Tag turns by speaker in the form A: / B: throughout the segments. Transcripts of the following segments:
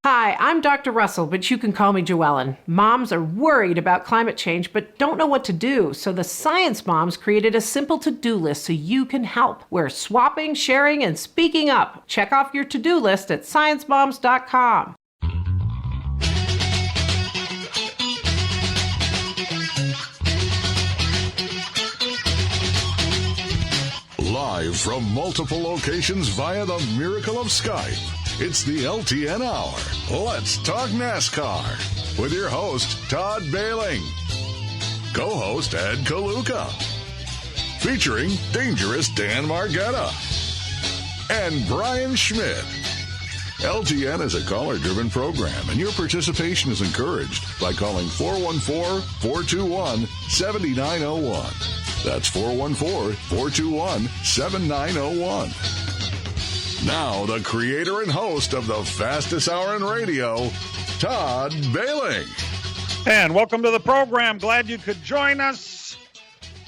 A: Hi, I'm Dr. Russell, but you can call me Joellen. Moms are worried about climate change but don't know what to do, so the Science Moms created a simple to-do list so you can help. We're swapping, sharing, and speaking up. Check off your to-do list at sciencemoms.com.
B: Live from multiple locations via the miracle of Skype, it's the LTN Hour. Let's talk NASCAR with your host, Todd Bailing. Co-host, Ed Kaluka. Featuring dangerous Dan Margetta. And Brian Schmidt. LTN is a caller-driven program, and your participation is encouraged by calling 414-421-7901. That's 414-421-7901. Now, the creator and host of the fastest hour in radio, Todd Bailing.
C: And welcome to the program. Glad you could join us.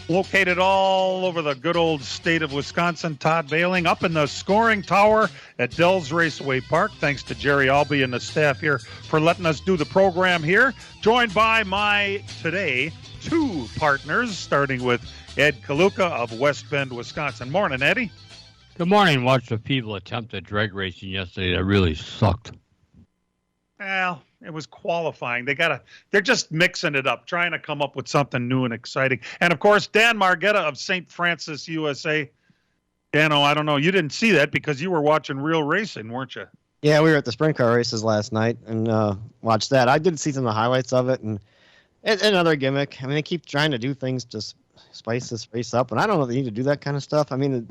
C: Located all over the good old state of Wisconsin, Todd Bailing up in the scoring tower at Dells Raceway Park. Thanks to Jerry Albee and the staff here for letting us do the program here. Joined by my today two partners, starting with Ed Kaluka of West Bend, Wisconsin. Morning, Eddie.
D: Good morning. Watched the people attempt at drag racing yesterday. That really sucked.
C: Well, it was qualifying. They're just mixing it up, trying to come up with something new and exciting. And of course, Dan Margetta of St. Francis, USA. Dano, I don't know. You didn't see that because you were watching real racing, weren't you?
E: Yeah, we were at the sprint car races last night and watched that. I did see some of the highlights of it, and another gimmick. I mean, they keep trying to do things to spice this race up, and I don't know if they need to do that kind of stuff. I mean,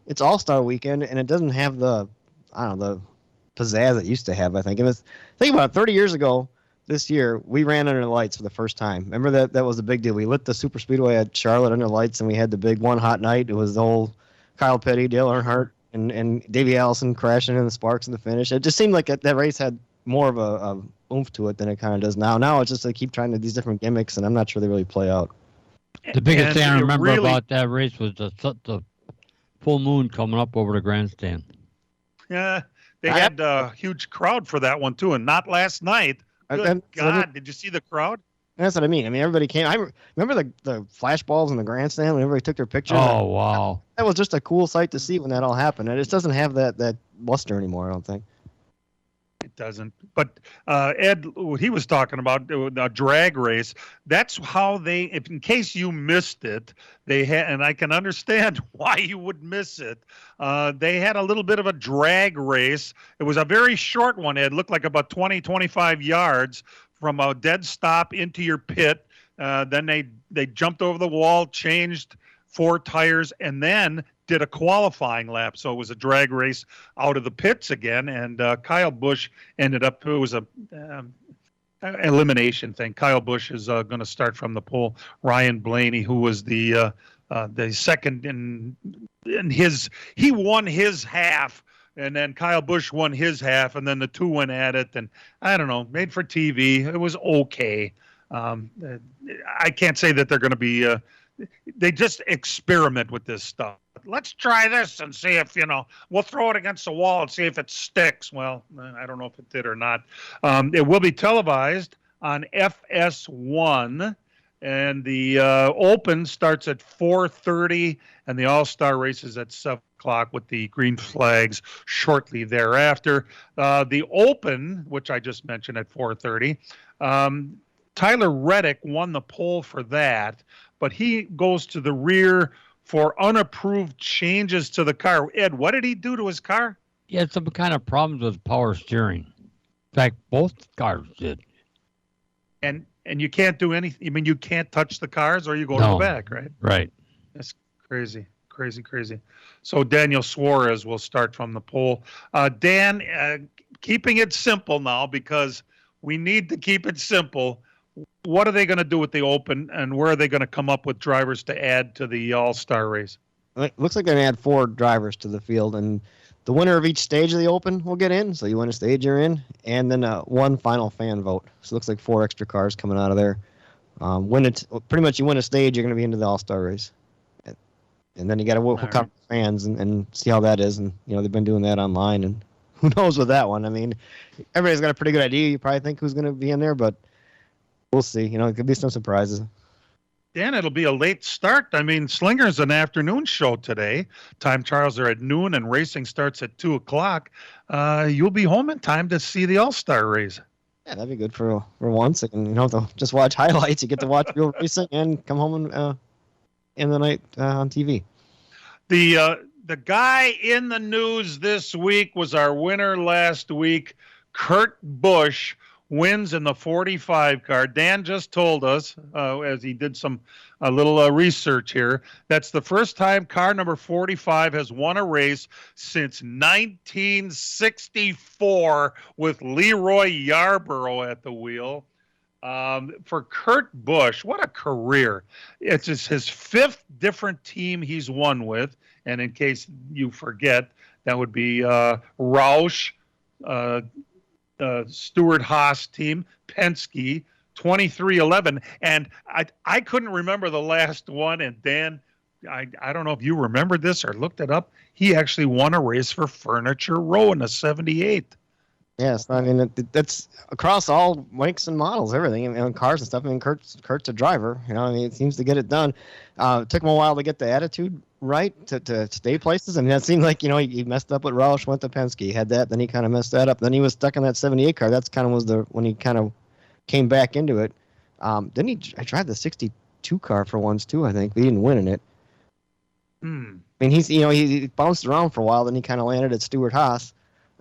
E: it's All-Star Weekend, and it doesn't have the pizzazz it used to have, I think. And think about it, 30 years ago this year, we ran under the lights for the first time. Remember that was a big deal. We lit the super speedway at Charlotte under the lights, and we had the big one hot night. It was the old Kyle Petty, Dale Earnhardt, and Davey Allison crashing in the sparks in the finish. It just seemed like that race had more of a oomph to it than it kind of does now. Now it's just they keep trying to these different gimmicks, and I'm not sure they really play out.
D: The biggest thing I remember about that race was the full moon coming up over the grandstand.
C: Yeah, they had a huge crowd for that one, too, and not last night. Good God, did you see the crowd?
E: That's what I mean. I mean, everybody came. I remember the flash balls in the grandstand when everybody took their pictures.
D: Oh, wow.
E: That was just a cool sight to see when that all happened. And it just doesn't have that luster anymore, I don't think.
C: It doesn't. But Ed, what he was talking about, a drag race, that's how in case you missed it, they had, and I can understand why you would miss it, they had a little bit of a drag race. It was a very short one, Ed. It looked like about 20, 25 yards from a dead stop into your pit. Then they jumped over the wall, changed 4 tires, and then did a qualifying lap. So it was a drag race out of the pits again. And Kyle Busch ended up, it was a elimination thing. Kyle Busch is going to start from the pole. Ryan Blaney, who was the second in he won his half. And then Kyle Busch won his half, and then the two went at it. And I don't know, made for TV. It was okay. I can't say that they're going to be they just experiment with this stuff. Let's try this and see if, we'll throw it against the wall and see if it sticks. Well, I don't know if it did or not. It will be televised on FS1, and the Open starts at 4:30, and the All-Star race is at 7 o'clock with the green flags shortly thereafter. The Open, which I just mentioned at 4:30, Tyler Reddick won the pole for that, but he goes to the rear for unapproved changes to the car. Ed, what did he do to his car?
D: He had some kind of problems with power steering. In fact, both cars did.
C: And you can't do anything. I mean, you can't touch the cars or you go to the back, right?
D: Right.
C: That's crazy. So Daniel Suarez will start from the pole. Dan, keeping it simple now because we need to keep it simple. What are they going to do with the Open, and where are they going to come up with drivers to add to the All-Star race?
E: It looks like they're going to add 4 drivers to the field, and the winner of each stage of the Open will get in. So you win a stage, you're in, and then 1 final fan vote. So it looks like 4 extra cars coming out of there. Pretty much you win a stage, you're going to be into the All-Star race. And then you got to hook up fans and see how that is. And, they've been doing that online, and who knows with that one? I mean, everybody's got a pretty good idea. You probably think who's going to be in there, but we'll see. You know, it could be some surprises.
C: Dan, it'll be a late start. I mean, Slinger's an afternoon show today. Time trials are at noon, and racing starts at 2:00. You'll be home in time to see the All-Star race.
E: Yeah, that'd be good for once. And you don't have to just watch highlights. You get to watch real racing and come home in the night on TV.
C: The guy in the news this week was our winner last week, Kurt Busch. Wins in the 45 car. Dan just told us, as he did a little research here, that's the first time car number 45 has won a race since 1964 with Leroy Yarborough at the wheel. For Kurt Busch, what a career. It's just his fifth different team he's won with. And in case you forget, that would be Roush, Stewart Haas team, Penske, 2311. And I couldn't remember the last one. And Dan, I don't know if you remembered this or looked it up. He actually won a race for Furniture Row in the 78.
E: Yes, I mean that's across all makes and models, everything, and cars and stuff. I mean, Kurt's a driver. You know, I mean, it seems to get it done. It took him a while to get the attitude right to stay places. I mean, that seemed like he messed up with Roush, went to Penske, he had that, then he kind of messed that up. Then he was stuck in that 78 car. That's kind of was when he kind of came back into it. Then I tried the 62 car for once too. I think he didn't win in it. I mean, he bounced around for a while. Then he kind of landed at Stewart Haas.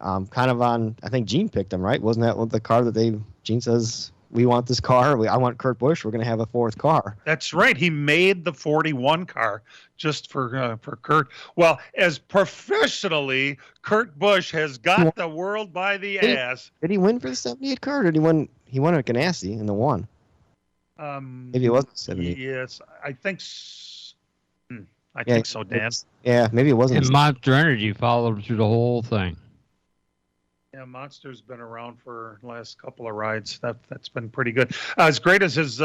E: Kind of on, I think Gene picked him, right? Wasn't that the car that Gene says, we want this car. I want Kurt Busch. We're going to have a fourth car.
C: That's right. He made the 41 car just for Kurt. Well, as professionally, Kurt Busch has got the world by the ass.
E: Did he win for the 78 car? Or did he win? He won at Ganassi in the one. Maybe it wasn't 78.
C: Yes, I think. I think so, Dan.
E: Yeah, maybe it wasn't.
D: And Monster Energy followed through the whole thing.
C: Yeah, Monster's been around for the last couple of rides. That's been pretty good. As great as his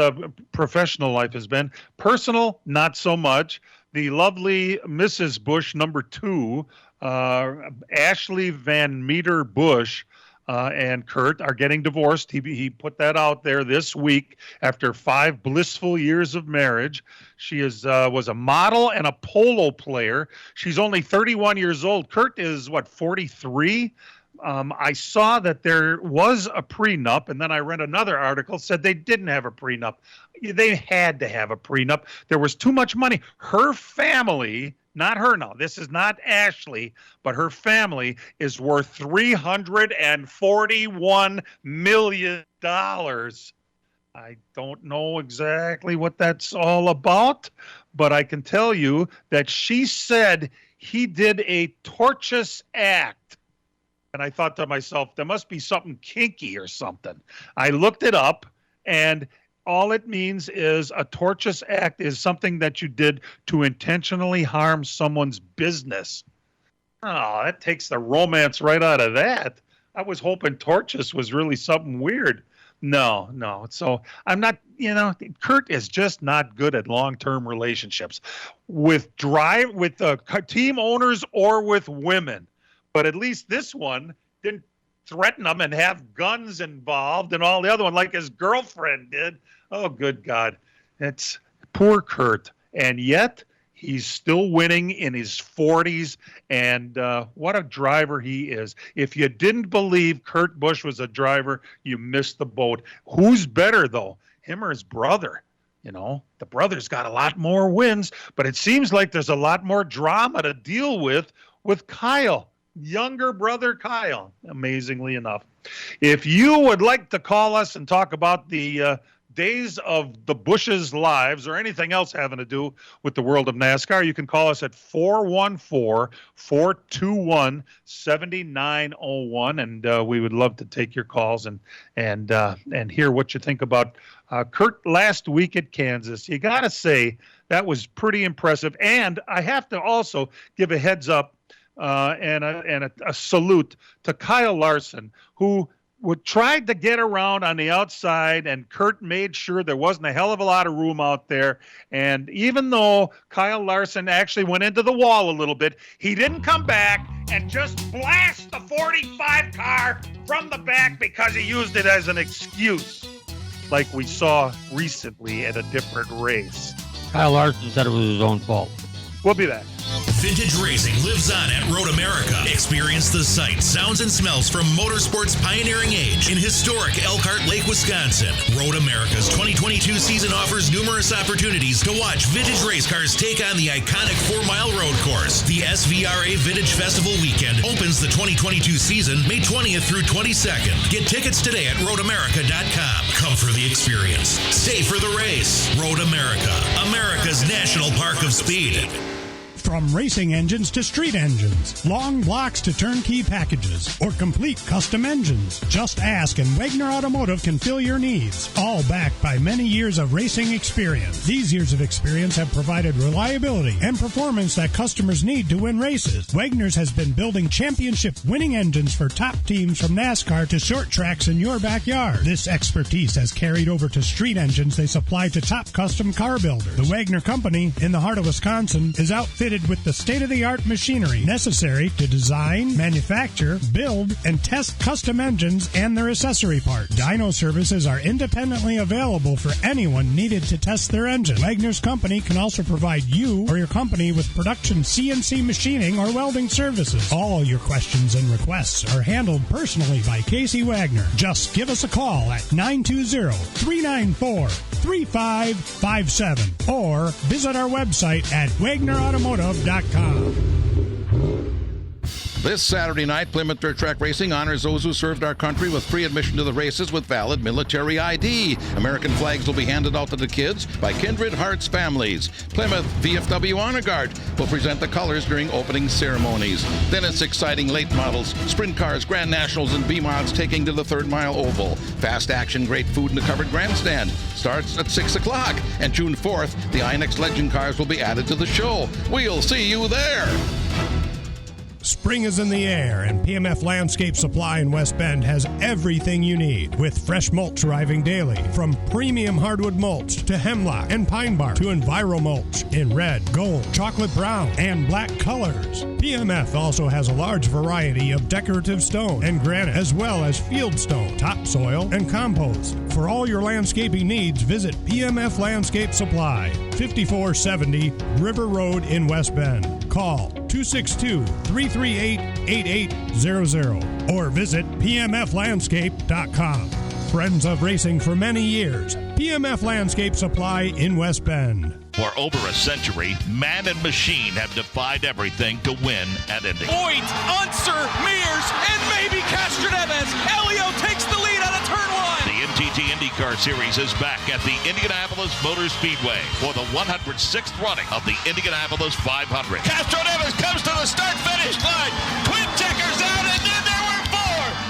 C: professional life has been, personal, not so much. The lovely Mrs. Busch, number 2, Ashley Van Meter Busch, and Kurt are getting divorced. He put that out there this week after 5 blissful years of marriage. She was a model and a polo player. She's only 31 years old. Kurt is, 43? I saw that there was a prenup, and then I read another article said they didn't have a prenup. They had to have a prenup. There was too much money. Her family, not her now, this is not Ashley, but her family is worth $341 million. I don't know exactly what that's all about, but I can tell you that she said he did a tortious act. And I thought to myself, there must be something kinky or something. I looked it up, and all it means is a tortious act is something that you did to intentionally harm someone's business. Oh, that takes the romance right out of that. I was hoping tortious was really something weird. No. So I'm not, Kurt is just not good at long-term relationships with team owners or with women. But at least this one didn't threaten him and have guns involved and all the other one like his girlfriend did. Oh, good God. It's poor Kurt. And yet he's still winning in his 40s. And what a driver he is. If you didn't believe Kurt Busch was a driver, you missed the boat. Who's better, though? Him or his brother? The brother's got a lot more wins, but it seems like there's a lot more drama to deal with Kyle. Younger brother Kyle, amazingly enough. If you would like to call us and talk about the days of the Busch's lives or anything else having to do with the world of NASCAR, you can call us at 414-421-7901, and we would love to take your calls and hear what you think about Kurt last week at Kansas. You got to say that was pretty impressive, and I have to also give a heads up and a salute to Kyle Larson, who tried to get around on the outside, and Kurt made sure there wasn't a hell of a lot of room out there. And even though Kyle Larson actually went into the wall a little bit, he didn't come back and just blast the 45 car from the back because he used it as an excuse, like we saw recently at a different race.
D: Kyle Larson said it was his own fault.
C: We'll be back.
F: Vintage Racing lives on at Road America. Experience the sights, sounds, and smells from motorsport's pioneering age in historic Elkhart Lake, Wisconsin. Road America's 2022 season offers numerous opportunities to watch vintage race cars take on the iconic 4-mile road course. The SVRA Vintage Festival weekend opens the 2022 season May 20th through 22nd. Get tickets today at roadamerica.com. Come for the experience. Stay for the race. Road America, America's national park of speed.
G: From racing engines to street engines, long blocks to turnkey packages, or complete custom engines. Just ask and Wagner Automotive can fill your needs. All backed by many years of racing experience. These years of experience have provided reliability and performance that customers need to win races. Wagner's has been building championship winning engines for top teams from NASCAR to short tracks in your backyard. This expertise has carried over to street engines they supply to top custom car builders. The Wagner Company in the heart of Wisconsin is outfitted with the state-of-the-art machinery necessary to design, manufacture, build, and test custom engines and their accessory parts. Dyno services are independently available for anyone needed to test their engine. Wagner's Company can also provide you or your company with production CNC machining or welding services. All your questions and requests are handled personally by Casey Wagner. Just give us a call at 920-394-3557 or visit our website at wagnerautomotive.com.
H: This Saturday night, Plymouth Dirt Track Racing honors those who served our country with free admission to the races with valid military ID. American flags will be handed out to the kids by Kindred Hearts families. Plymouth VFW Honor Guard will present the colors during opening ceremonies. Then it's exciting late models, sprint cars, Grand Nationals, and B-Mods taking to the 3rd Mile Oval. Fast action, great food in the covered grandstand. Starts at 6 o'clock. And June 4th, the INX Legend cars will be added to the show. We'll see you there.
G: Spring is in the air, and PMF Landscape Supply in West Bend has everything you need, with fresh mulch arriving daily, from premium hardwood mulch to hemlock and pine bark to Enviro mulch in red, gold, chocolate brown, and black colors. PMF also has a large variety of decorative stone and granite, as well as field stone, topsoil, and compost. For all your landscaping needs, visit PMF Landscape Supply, 5470 River Road in West Bend. Call 262-338-8800 or visit pmflandscape.com. Friends of racing for many years. PMF Landscape Supply in West Bend.
I: For over a century, man and machine have defied everything to win at Indy.
J: Voigt, Unser, Mears, and maybe Castroneves. Elio takes the lead out of turn 1.
I: The MTT IndyCar Series is back at the Indianapolis Motor Speedway for the 106th running of the Indianapolis 500.
J: Castroneves comes to the start-finish line. Twin checkers out, and then there were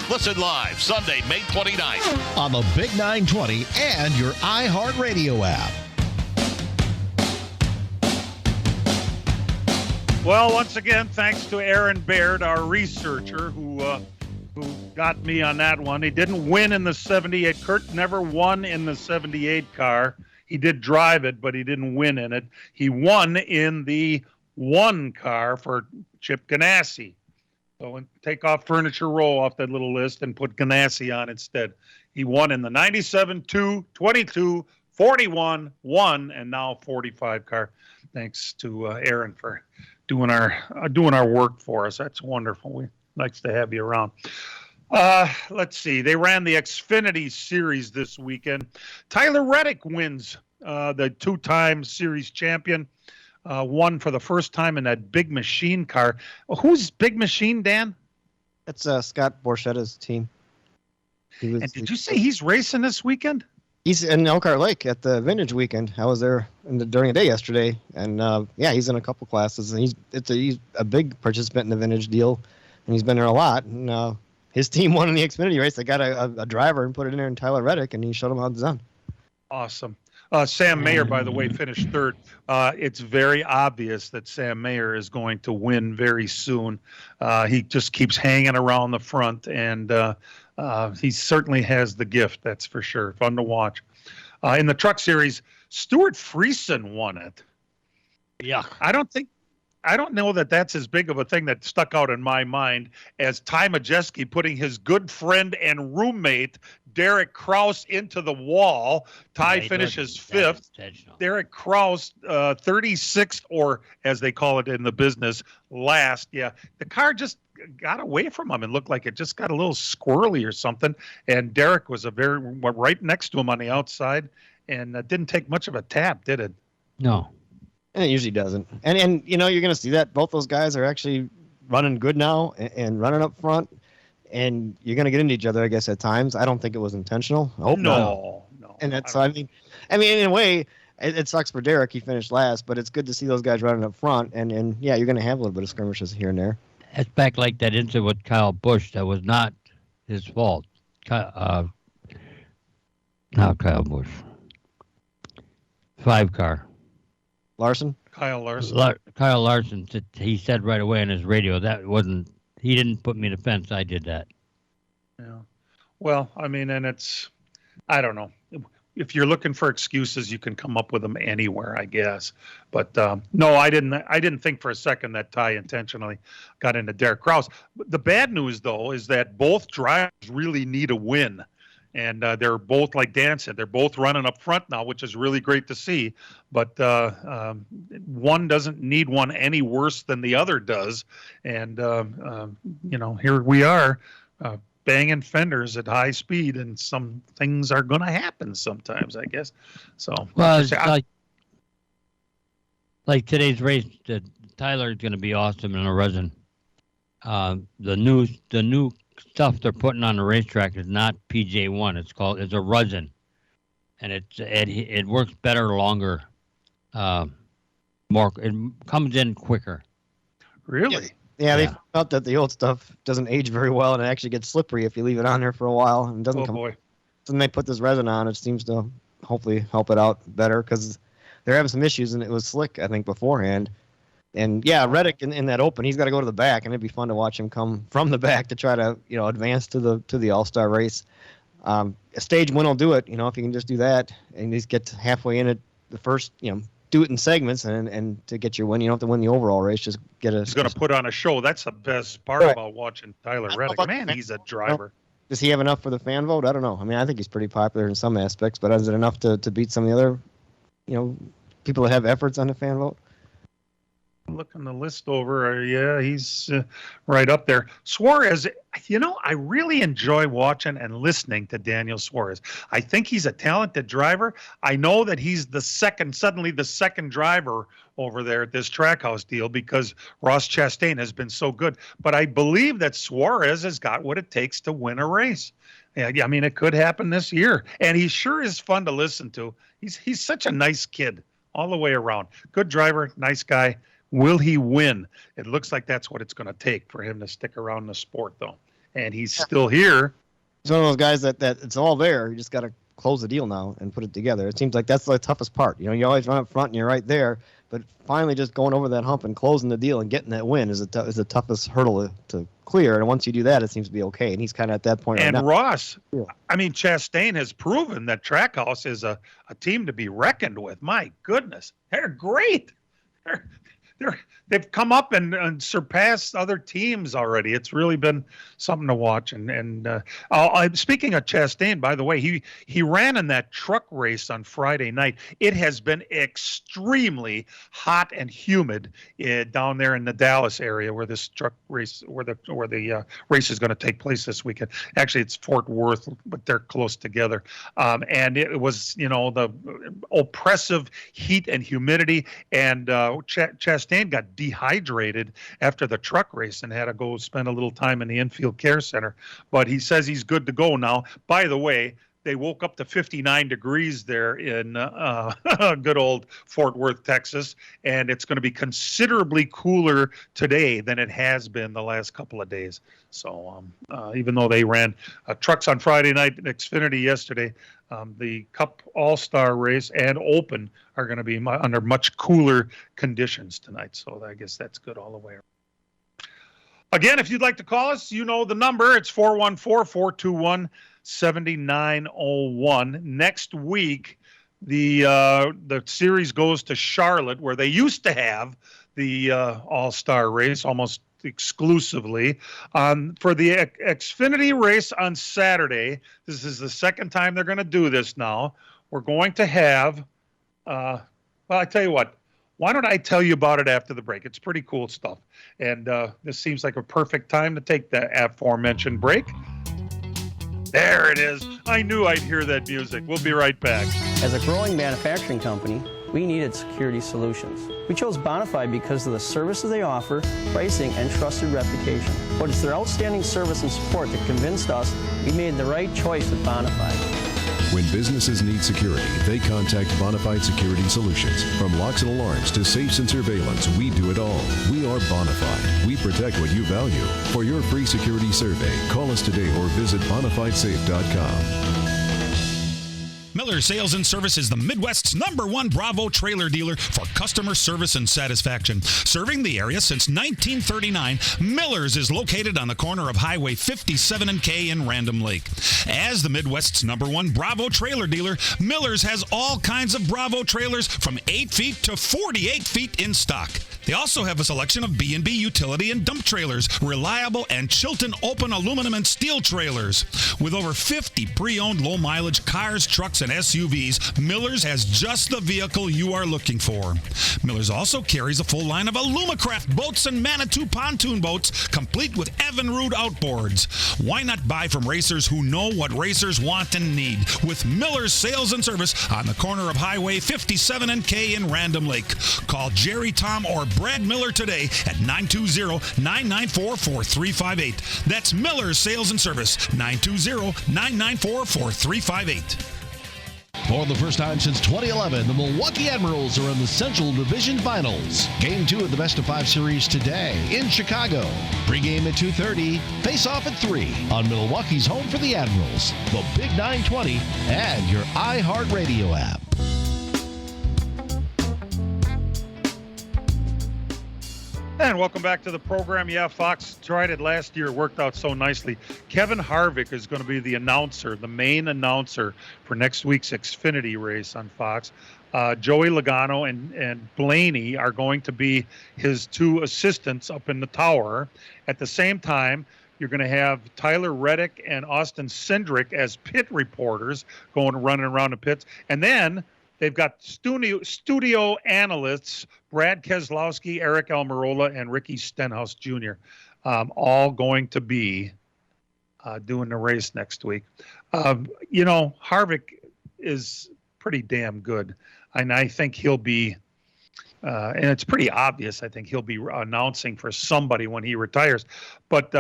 J: 4.
I: Listen live Sunday, May 29th
K: on the Big 920 and your iHeartRadio app.
C: Well, once again, thanks to Aaron Baird, our researcher, who got me on that one. He didn't win in the 78. Kurt never won in the 78 car. He did drive it, but he didn't win in it. He won in the 1 car for Chip Ganassi. So take off Furniture Row off that little list and put Ganassi on instead. He won in the 97, 2, 22, 41, 1, and now 45 car. Thanks to Aaron for doing our work for us. That's wonderful. We likes to have you around. Let's see. They ran the Xfinity Series this weekend. Tyler Reddick wins, the 2-time series champion. Won for the first time in that Big Machine car. Who's Big Machine, Dan?
E: That's Scott Borchetta's team.
C: And did you say he's racing this weekend?
E: He's in Elkhart Lake at the Vintage Weekend. I was there during the day yesterday, and he's in a couple classes. And he's a big participant in the Vintage deal, and he's been there a lot. And his team won in the Xfinity race. They got a driver and put it in there in Tyler Reddick, and he showed him how it's done.
C: Awesome. Sam Mayer, by the way, finished 3rd. It's very obvious that Sam Mayer is going to win very soon. He just keeps hanging around the front, and he certainly has the gift, that's for sure. Fun to watch. In the Truck Series, Stuart Friesen won it.
D: Yeah.
C: I don't know that that's as big of a thing that stuck out in my mind as Ty Majeski putting his good friend and roommate Derek Kraus into the wall. Ty finishes 5th. Derek Kraus 36th, or as they call it in the business, last. Yeah, the car just got away from him and looked like it just got a little squirrely or something. And Derek was right next to him on the outside, and didn't take much of a tap, did it?
D: No.
E: And it usually doesn't. And you're going to see that both those guys are actually running good now and running up front. And you're going to get into each other, I guess, at times. I don't think it was intentional. I hope not.
C: No.
E: And that's, I mean, in a way, it sucks for Derek. He finished last, but it's good to see those guys running up front. And yeah, you're going to have a little bit of skirmishes here and there.
D: It's back like that incident with Kyle Busch. That was not his fault. Not Kyle Busch. 5-car.
E: Larson?
C: Kyle Larson.
D: Kyle Larson, he said right away on his radio, that wasn't, he didn't put me in the fence, I did that.
C: Yeah. Well, I mean, and I don't know. If you're looking for excuses, you can come up with them anywhere, I guess. But no, I didn't think for a second that Ty intentionally got into Derek Kraus. The bad news, though, is that both drivers really need a win. And they're both, like Dan said, they're both running up front now, which is really great to see. But one doesn't need one any worse than the other does. And, here we are banging fenders at high speed, and some things are going to happen sometimes, I guess. So,
D: well, it's like today's race, Tyler's going to be awesome in a resin. The new stuff they're putting on the racetrack is not PJ1. It's a resin, and it works better, longer, more. It comes in quicker.
C: Really?
E: Yeah, they found out that the old stuff doesn't age very well, and it actually gets slippery if you leave it on there for a while and doesn't come.
C: Boy.
E: So then they put this resin on. It seems to hopefully help it out better because they're having some issues, and it was slick, I think, beforehand. And yeah, Reddick in that open, he's got to go to the back, and it'd be fun to watch him come from the back to try to advance to the All-Star race. A stage win will do it, if you can just do that and just get halfway in it the first, do it in segments and to get your win. You don't have to win the overall race. Just get a.
C: He's going to put on a show. That's the best part about watching Tyler Reddick. Man, he's a driver.
E: Does he have enough for the fan vote? I don't know. I mean, I think he's pretty popular in some aspects, but is it enough to beat some of the other, people that have efforts on the fan vote?
C: Looking the list over, yeah, he's right up there. Suarez, I really enjoy watching and listening to Daniel Suarez. I think he's a talented driver. I know that he's suddenly the second driver over there at this Trackhouse deal because Ross Chastain has been so good. But I believe that Suarez has got what it takes to win a race. Yeah, I mean, it could happen this year. And he sure is fun to listen to. He's such a nice kid all the way around. Good driver, nice guy. Will he win? It looks like that's what it's going to take for him to stick around the sport, though. And he's still here.
E: He's one of those guys that it's all there. You just got to close the deal now and put it together. It seems like that's the toughest part. You always run up front and you're right there, but finally just going over that hump and closing the deal and getting that win is the toughest hurdle to clear. And once you do that, it seems to be okay. And he's kind of at that point right now.
C: And Ross, I mean, Chastain has proven that Trackhouse is a team to be reckoned with. My goodness, they're great. They've come up and surpassed other teams already. It's really been something to watch. And speaking of Chastain, by the way, he ran in that truck race on Friday night. It has been extremely hot and humid down there in the Dallas area where this truck race, where the race is going to take place this weekend. Actually, it's Fort Worth, but they're close together. And it was, the oppressive heat and humidity. And Chastain got dehydrated after the truck race and had to go spend a little time in the infield care center. But he says he's good to go now. By the way, they woke up to 59 degrees there in good old Fort Worth, Texas, and it's going to be considerably cooler today than it has been the last couple of days. So even though they ran trucks on Friday night and Xfinity yesterday, the Cup All-Star race and Open are going to be under much cooler conditions tonight. So I guess that's good all the way around. Again, if you'd like to call us, you know the number. It's 414-421-7901. Next week, the series goes to Charlotte, where they used to have the All-Star race almost exclusively. For the Xfinity race on Saturday, this is the second time they're going to do this now. We're going to have, well, I tell you what, why don't I tell you about it after the break? It's pretty cool stuff. And this seems like a perfect time to take the aforementioned break. There it is. I knew I'd hear that music. We'll be right back.
L: As a growing manufacturing company, we needed security solutions. We chose Bonafide because of the services they offer, pricing, and trusted reputation. But it's their outstanding service and support that convinced us we made the right choice with Bonafide.
M: When businesses need security, they contact Bonafide Security Solutions. From locks and alarms to safes and surveillance, we do it all. We are Bonafide. We protect what you value. For your free security survey, call us today or visit bonafidesafe.com.
N: Miller Sales and Service is the Midwest's #1 Bravo trailer dealer for customer service and satisfaction. Serving the area since 1939, Miller's is located on the corner of Highway 57 and K in Random Lake. As the Midwest's #1 Bravo trailer dealer, Miller's has all kinds of Bravo trailers from 8 feet to 48 feet in stock. They also have a selection of B&B utility and dump trailers, reliable and Chilton open aluminum and steel trailers. With over 50 pre-owned low-mileage cars, trucks, and SUVs, Miller's has just the vehicle you are looking for. Miller's also carries a full line of Alumacraft boats and Manitou pontoon boats, complete with Evinrude outboards. Why not buy from racers who know what racers want and need? With Miller's Sales and Service on the corner of Highway 57 and K in Random Lake. Call Jerry, Tom, or Brad Miller today at 920-994-4358. That's Miller's Sales and Service, 920-994-4358.
K: For the first time since 2011, the Milwaukee Admirals are in the Central Division Finals. Game 2 of the Best-of-5 series today in Chicago. Pre-game at 2:30, face-off at 3 on Milwaukee's home for the Admirals, the Big 920, and your iHeartRadio app.
C: And welcome back to the program. Yeah, Fox tried it last year. It worked out so nicely. Kevin Harvick is going to be the announcer, the main announcer for next week's Xfinity race on Fox. Joey Logano and Blaney are going to be his two assistants up in the tower. At the same time, you're going to have Tyler Reddick and Austin Cindric as pit reporters running around the pits. And then they've got studio analysts, Brad Keselowski, Eric Almirola, and Ricky Stenhouse Jr., all going to be doing the race next week. Harvick is pretty damn good. And I think he'll be, and it's pretty obvious, I think he'll be announcing for somebody when he retires. But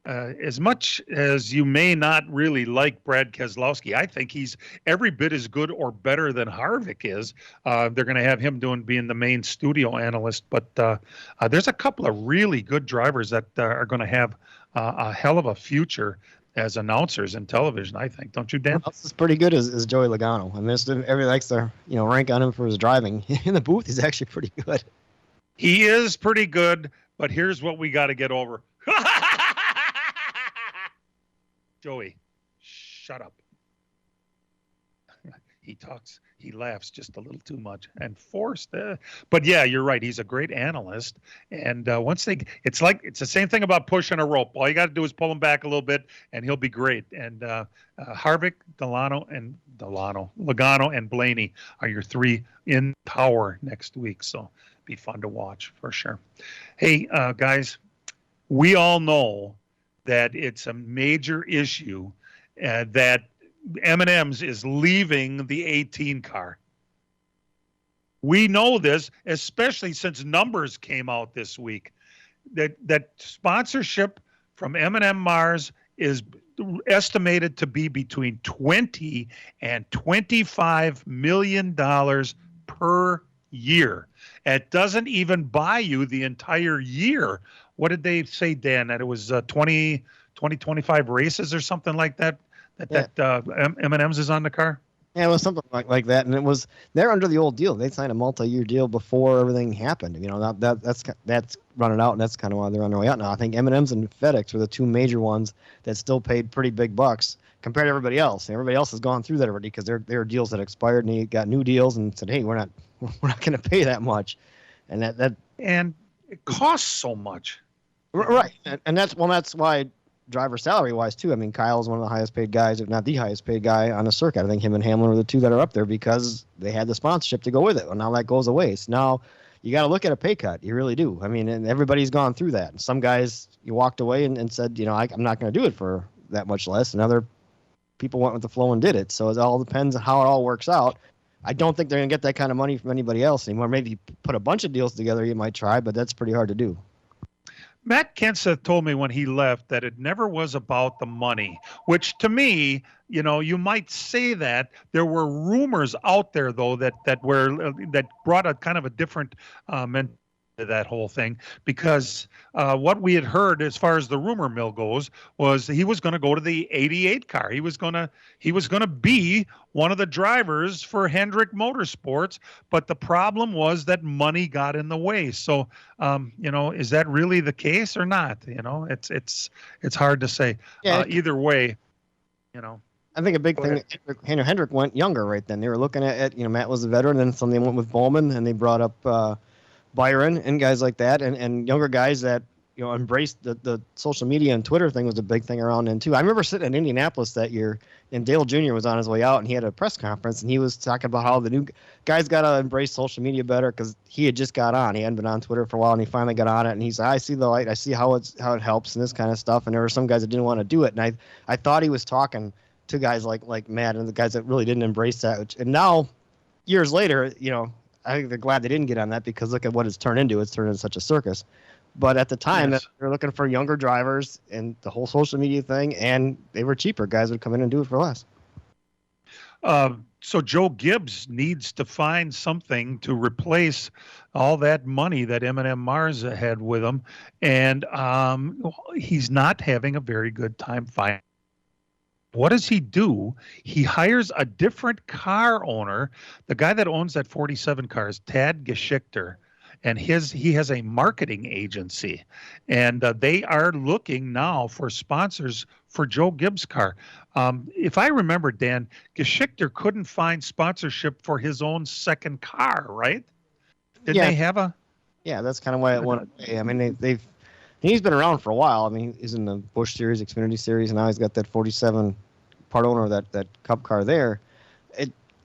C: as much as you may not really like Brad Keselowski, I think he's every bit as good or better than Harvick is. They're going to have him being the main studio analyst. But there's a couple of really good drivers that are going to have a hell of a future as announcers in television, I think. Don't you, Dan?
E: What else is pretty good is Joey Logano. I mean, everybody likes to rank on him for his driving. In the booth, he's actually pretty good.
C: He is pretty good, but here's what we got to get over. Joey, shut up. He laughs just a little too much and forced. But yeah, you're right. He's a great analyst. And it's the same thing about pushing a rope. All you got to do is pull him back a little bit and he'll be great. And Harvick, Logano, and Blaney are your three in power next week. So be fun to watch for sure. Hey, guys, we all know that it's a major issue that M&M's is leaving the 18 car. We know this, especially since numbers came out this week, that sponsorship from M&M Mars is estimated to be between $20 and $25 million per year. It doesn't even buy you the entire year. What did they say, Dan, that it was 25 races or something like that? That M&M's is on the car?
E: Yeah, it was something like that, and they're under the old deal. They signed a multi-year deal before everything happened. That's running out, and that's kind of why they're on their way out now. I think M&M's and FedEx were the two major ones that still paid pretty big bucks compared to everybody else. And everybody else has gone through that already because their deals had expired, and they got new deals and said, "Hey, we're not going to pay that much," and
C: and it costs so much.
E: Right, and that's why driver salary wise too. I mean, Kyle's one of the highest paid guys, if not the highest paid guy on the circuit. I think him and Hamlin are the two that are up there because they had the sponsorship to go with it. Well, now that goes away. So now you got to look at a pay cut. You really do. I mean, and everybody's gone through that. Some guys you walked away and said, I'm not going to do it for that much less. And other people went with the flow and did it. So it all depends on how it all works out. I don't think they're going to get that kind of money from anybody else anymore. Maybe put a bunch of deals together, you might try, but that's pretty hard to do.
C: Matt Kenseth told me when he left that it never was about the money, which to me, you might say that. There were rumors out there, though, that brought a kind of a different mentality to that whole thing, because what we had heard as far as the rumor mill goes was he was going to go to the 88 car. He was going to be one of the drivers for Hendrick Motorsports, but the problem was that money got in the way. So, is that really the case or not? It's hard to say.
E: Yeah,
C: either way,
E: I think a big thing, Hendrick went younger right then. They were looking at Matt was a veteran, and then somebody went with Bowman, and they brought up Byron and guys like that, and younger guys that embraced the social media and Twitter thing was a big thing around then too. I remember sitting in Indianapolis that year, and Dale Jr. was on his way out, and he had a press conference, and he was talking about how the new guys got to embrace social media better because he had just got on. He hadn't been on Twitter for a while, and he finally got on it, and he said, "I see the light. I see how it helps and this kind of stuff." And there were some guys that didn't want to do it, and I thought he was talking to guys like Matt and the guys that really didn't embrace that. And now, years later, I think they're glad they didn't get on that because look at what it's turned into. It's turned into such a circus. But at the time,
C: Yes.
E: they're looking for younger drivers and the whole social media thing, and they were cheaper. Guys would come in and do it for less.
C: So Joe Gibbs needs to find something to replace all that money that M&M Mars had with him, and he's not having a very good time finding. What does he do? He hires a different car owner. The guy that owns that 47 car is Tad Geschichter, and he has a marketing agency, and they are looking now for sponsors for Joe Gibbs' car. If I remember, Dan, Geschichter couldn't find sponsorship for his own second car, right? Didn't they have a?
E: Yeah, that's kind of why it went away. I mean, he's been around for a while. I mean, he's in the Busch Series, Xfinity Series, and now he's got that 47 part owner of that Cup car there.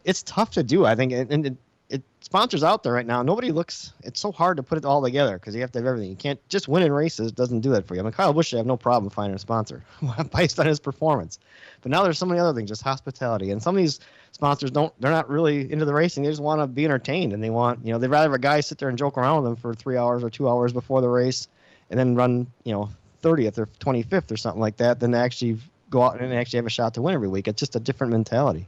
E: It's tough to do, I think, and it sponsors out there right now. Nobody looks. It's so hard to put it all together because you have to have everything. You can't just win in races. It doesn't do that for you. I mean, Kyle Busch should have no problem finding a sponsor based on his performance. But now there's so many other things, just hospitality, and some of these sponsors they're not really into the racing. They just want to be entertained, and they want they'd rather have a guy sit there and joke around with them for 3 hours or 2 hours before the race, and then run 30th or 25th or something like that than to actually go out and actually have a shot to win every week. It's just a different mentality.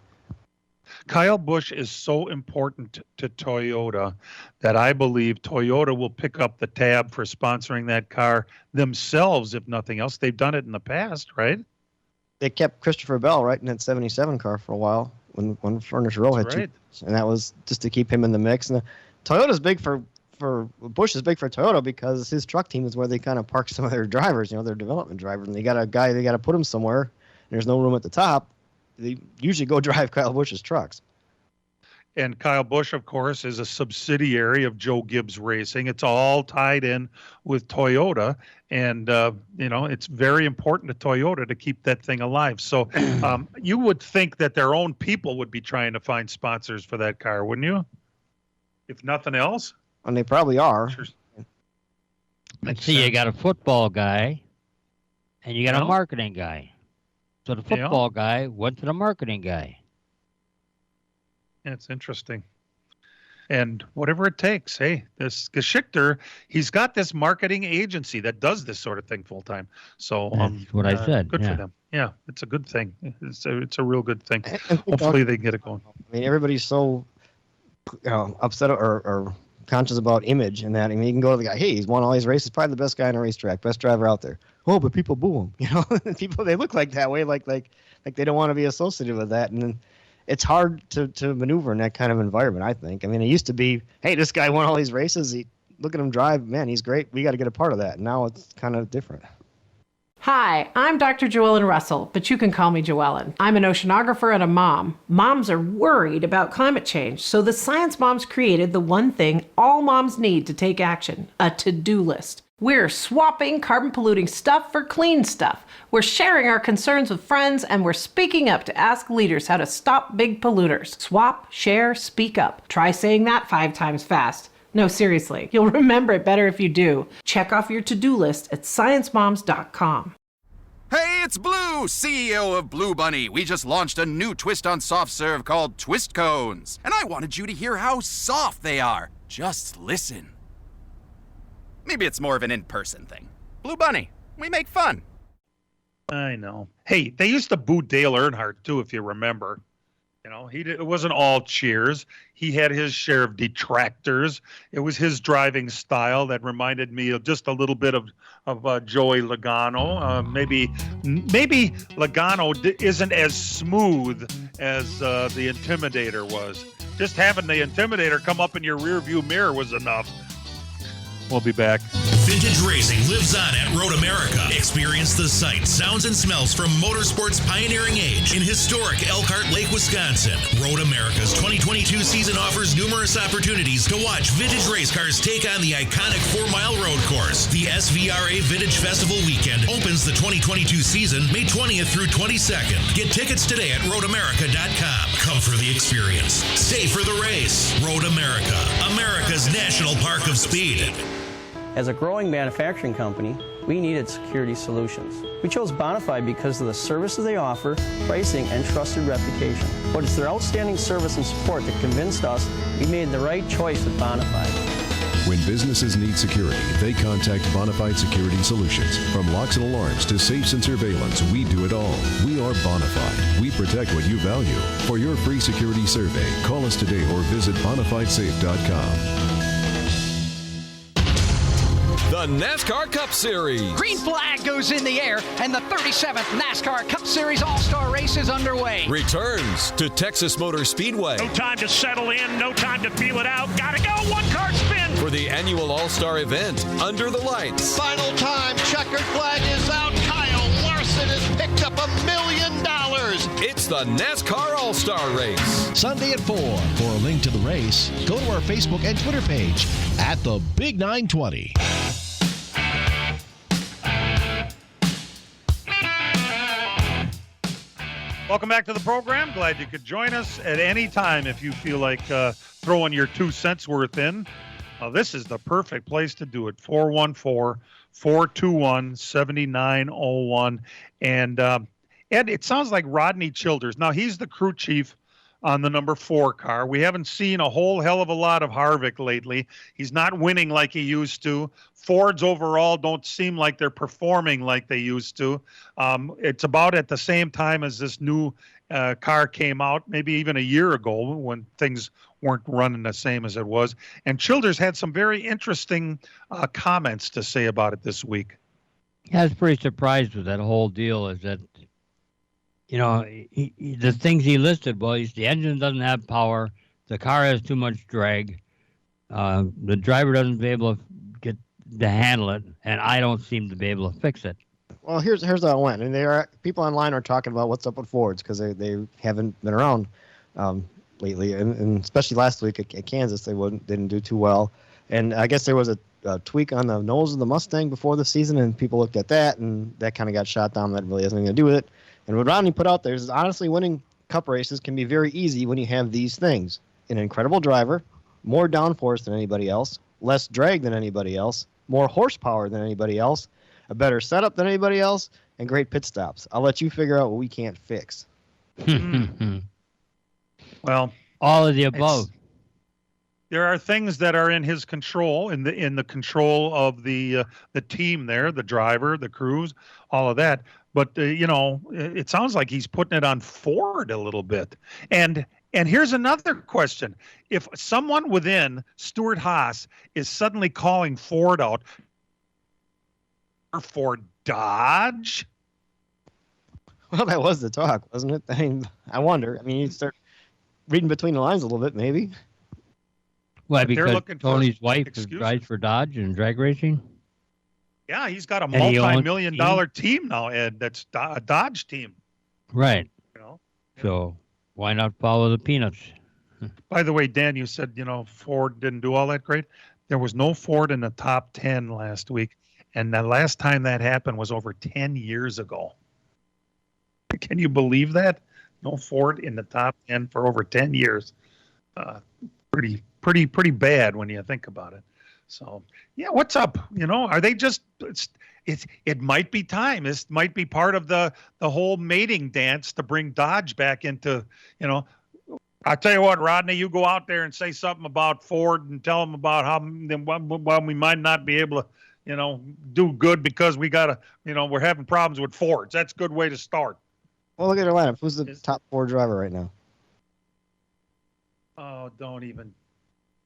C: Kyle Busch is so important to Toyota that I believe Toyota will pick up the tab for sponsoring that car themselves, if nothing else. They've done it in the past, right?
E: They kept Christopher Bell right in that 77 car for a while when Furnish Row had two, and that was just to keep him in the mix. And Toyota's big for Busch is big for Toyota because his truck team is where they kind of park some of their drivers, their development drivers, and they got a guy they got to put him somewhere. And there's no room at the top. They usually go drive Kyle Busch's trucks.
C: And Kyle Busch, of course, is a subsidiary of Joe Gibbs Racing. It's all tied in with Toyota, and it's very important to Toyota to keep that thing alive. So you would think that their own people would be trying to find sponsors for that car, wouldn't you? If nothing else.
E: And they probably are.
C: Sure.
D: Let's see, you got a football guy, and you got a marketing guy. So the football guy went to the marketing guy.
C: Yeah, it's interesting. And whatever it takes, hey, this Geschichter, he's got this marketing agency that does this sort of thing full time. So
D: that's what I said.
C: Good for them. Yeah, it's a good thing. It's a real good thing. Hopefully they can get it going.
E: I mean, everybody's so upset or conscious about image and that. I mean, you can go to the guy, hey, he's won all these races, probably the best guy on a racetrack, best driver out there. Oh, but people boo him. People, they look like that way, like they don't want to be associated with that. And then it's hard to maneuver in that kind of environment, I think. I mean, it used to be, hey, this guy won all these races. Look at him drive. Man, he's great. We got to get a part of that. Now it's kind of different.
A: Hi, I'm Dr. Joellen Russell, but you can call me Joellen. I'm an oceanographer and a mom. Moms are worried about climate change, so the Science Moms created the one thing all moms need to take action, a to-do list. We're swapping carbon-polluting stuff for clean stuff. We're sharing our concerns with friends, and we're speaking up to ask leaders how to stop big polluters. Swap, share, speak up. Try saying that 5 times fast. No, seriously, you'll remember it better if you do. Check off your to-do list at sciencemoms.com.
O: Hey, it's Blue, CEO of Blue Bunny. We just launched a new twist on soft serve called Twist Cones. And I wanted you to hear how soft they are. Just listen. Maybe it's more of an in-person thing. Blue Bunny, we make fun.
C: I know. Hey, they used to boo Dale Earnhardt, too, if you remember. You know, it wasn't all cheers. He had his share of detractors. It was his driving style that reminded me of just a little bit of Joey Logano. Maybe Logano isn't as smooth as the Intimidator was. Just having the Intimidator come up in your rearview mirror was enough. We'll be back.
F: Vintage racing lives on at Road America. Experience the sights, sounds, and smells from motorsport's pioneering age in historic Elkhart Lake, Wisconsin. Road America's 2022 season offers numerous opportunities to watch vintage race cars take on the iconic 4-mile road course. The SVRA Vintage Festival weekend opens the 2022 season May 20th through 22nd. Get tickets today at roadamerica.com. Come for the experience. Stay for the race. Road America, America's national park of speed.
L: As a growing manufacturing company, we needed security solutions. We chose Bonafide because of the services they offer, pricing, and trusted reputation. But it's their outstanding service and support that convinced us we made the right choice with Bonafide.
M: When businesses need security, they contact Bonafide Security Solutions. From locks and alarms to safes and surveillance, we do it all. We are Bonafide. We protect what you value. For your free security survey, call us today or visit bonafidesafe.com.
P: The NASCAR Cup Series.
Q: Green flag goes in the air, and the 37th NASCAR Cup Series All-Star Race is underway.
P: Returns to Texas Motor Speedway.
R: No time to settle in, no time to feel it out. Gotta go, one-car spin.
P: For the annual All-Star event, Under the Lights.
S: Final time, checkered flag is out. Kyle Larson has picked up $1 million.
P: It's the NASCAR All-Star Race.
K: Sunday at 4. For a link to the race, go to our Facebook and Twitter page at the Big 920.
C: Welcome back to the program. Glad you could join us at any time if you feel like throwing your 2 cents worth in. This is the perfect place to do it. 414-421-7901. And Ed, it sounds like Rodney Childers. Now, he's the crew chief on the number 4 car. We haven't seen a whole hell of a lot of Harvick lately. He's not winning like he used to. Fords overall don't seem like they're performing like they used to. It's about at the same time as this new car came out, maybe even a year ago when things weren't running the same as it was. And Childers had some very interesting comments to say about it this week.
D: Yeah, I was pretty surprised with that whole deal is that, you know, the things he listed was the engine doesn't have power, the car has too much drag, the driver doesn't be able to get to handle it, and I don't seem to be able to fix it.
E: Well, here's how it went. And people online are talking about what's up with Fords because they haven't been around lately, and especially last week at Kansas, they didn't do too well. And I guess there was a tweak on the nose of the Mustang before the season, and people looked at that, and that kind of got shot down. That really has nothing to do with it. And what Rodney put out there is honestly winning cup races can be very easy when you have these things. An incredible driver, more downforce than anybody else, less drag than anybody else, more horsepower than anybody else, a better setup than anybody else, and great pit stops. I'll let you figure out what we can't fix.
C: Well,
D: all of the above.
C: There are things that are in his control, in the control of the team there, the driver, the crews, all of that. But you know, it sounds like he's putting it on Ford a little bit. And here's another question: if someone within Stewart-Haas is suddenly calling Ford out for Dodge,
E: well, that was the talk, wasn't it? I mean, I wonder. I mean, you start reading between the lines a little bit, maybe.
D: Why?
C: But they're
D: Because
C: looking for
D: Tony's wife
C: excuses.
D: drives for Dodge and drag racing.
C: Yeah, he's got a
D: And he owns
C: multi-million-dollar team now, Ed. That's a Dodge team.
D: Right.
C: You know.
D: So why not follow the peanuts?
C: By the way, Dan, you said Ford didn't do all that great. There was no Ford in the top 10 last week, and the last time that happened was over 10 years ago. Can you believe that? No Ford in the top 10 for over 10 years. Pretty bad when you think about it. So, yeah, what's up? Are they just it might be time. This might be part of the whole mating dance to bring Dodge back into, I tell you what, Rodney, you go out there and say something about Ford and tell them about how we might not be able to, do good because we got to, we're having problems with Fords. That's a good way to start.
E: Well, look at their lineup. Who's the top Ford driver right now?
C: Oh, don't even.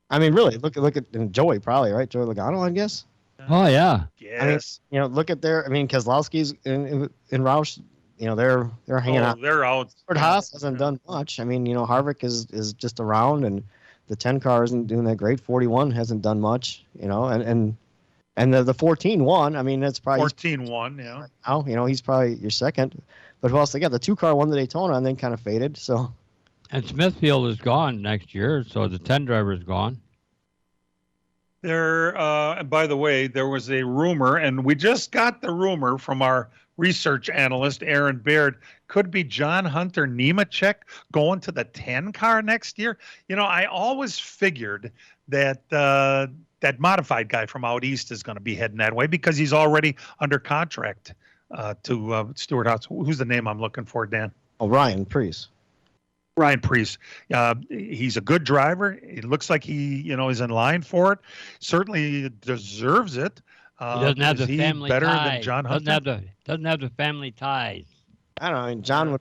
E: I mean, really, look at Joey probably, right? Joey Logano, I guess.
D: Oh yeah.
C: Yes.
E: I mean, look at Keselowski's in Roush. They're hanging out.
C: They're out.
E: Ford Haas hasn't done much. I mean, Harvick is just around, and the 10 car isn't doing that great. 41 hasn't done much. And the 14 won. I mean, that's probably
C: 14 won. Yeah.
E: Now, he's probably your second. But who else they got? The 2 car won the Daytona and then kind of faded. So.
D: And Smithfield is gone next year, so the 10 driver is gone.
C: And by the way, there was a rumor, and we just got the rumor from our research analyst, Aaron Baird. Could be John Hunter Nemechek going to the 10 car next year. I always figured that that modified guy from out east is going to be heading that way because he's already under contract to Stewart Haas. Who's the name I'm looking for, Dan?
E: Oh, Ryan Preece.
C: Ryan Preece. He's a good driver. It looks like he, is in line for it. Certainly deserves it.
D: He doesn't have the family
C: better
D: ties.
C: than John Hunter?
D: Doesn't have the family ties.
E: I don't know. I mean, John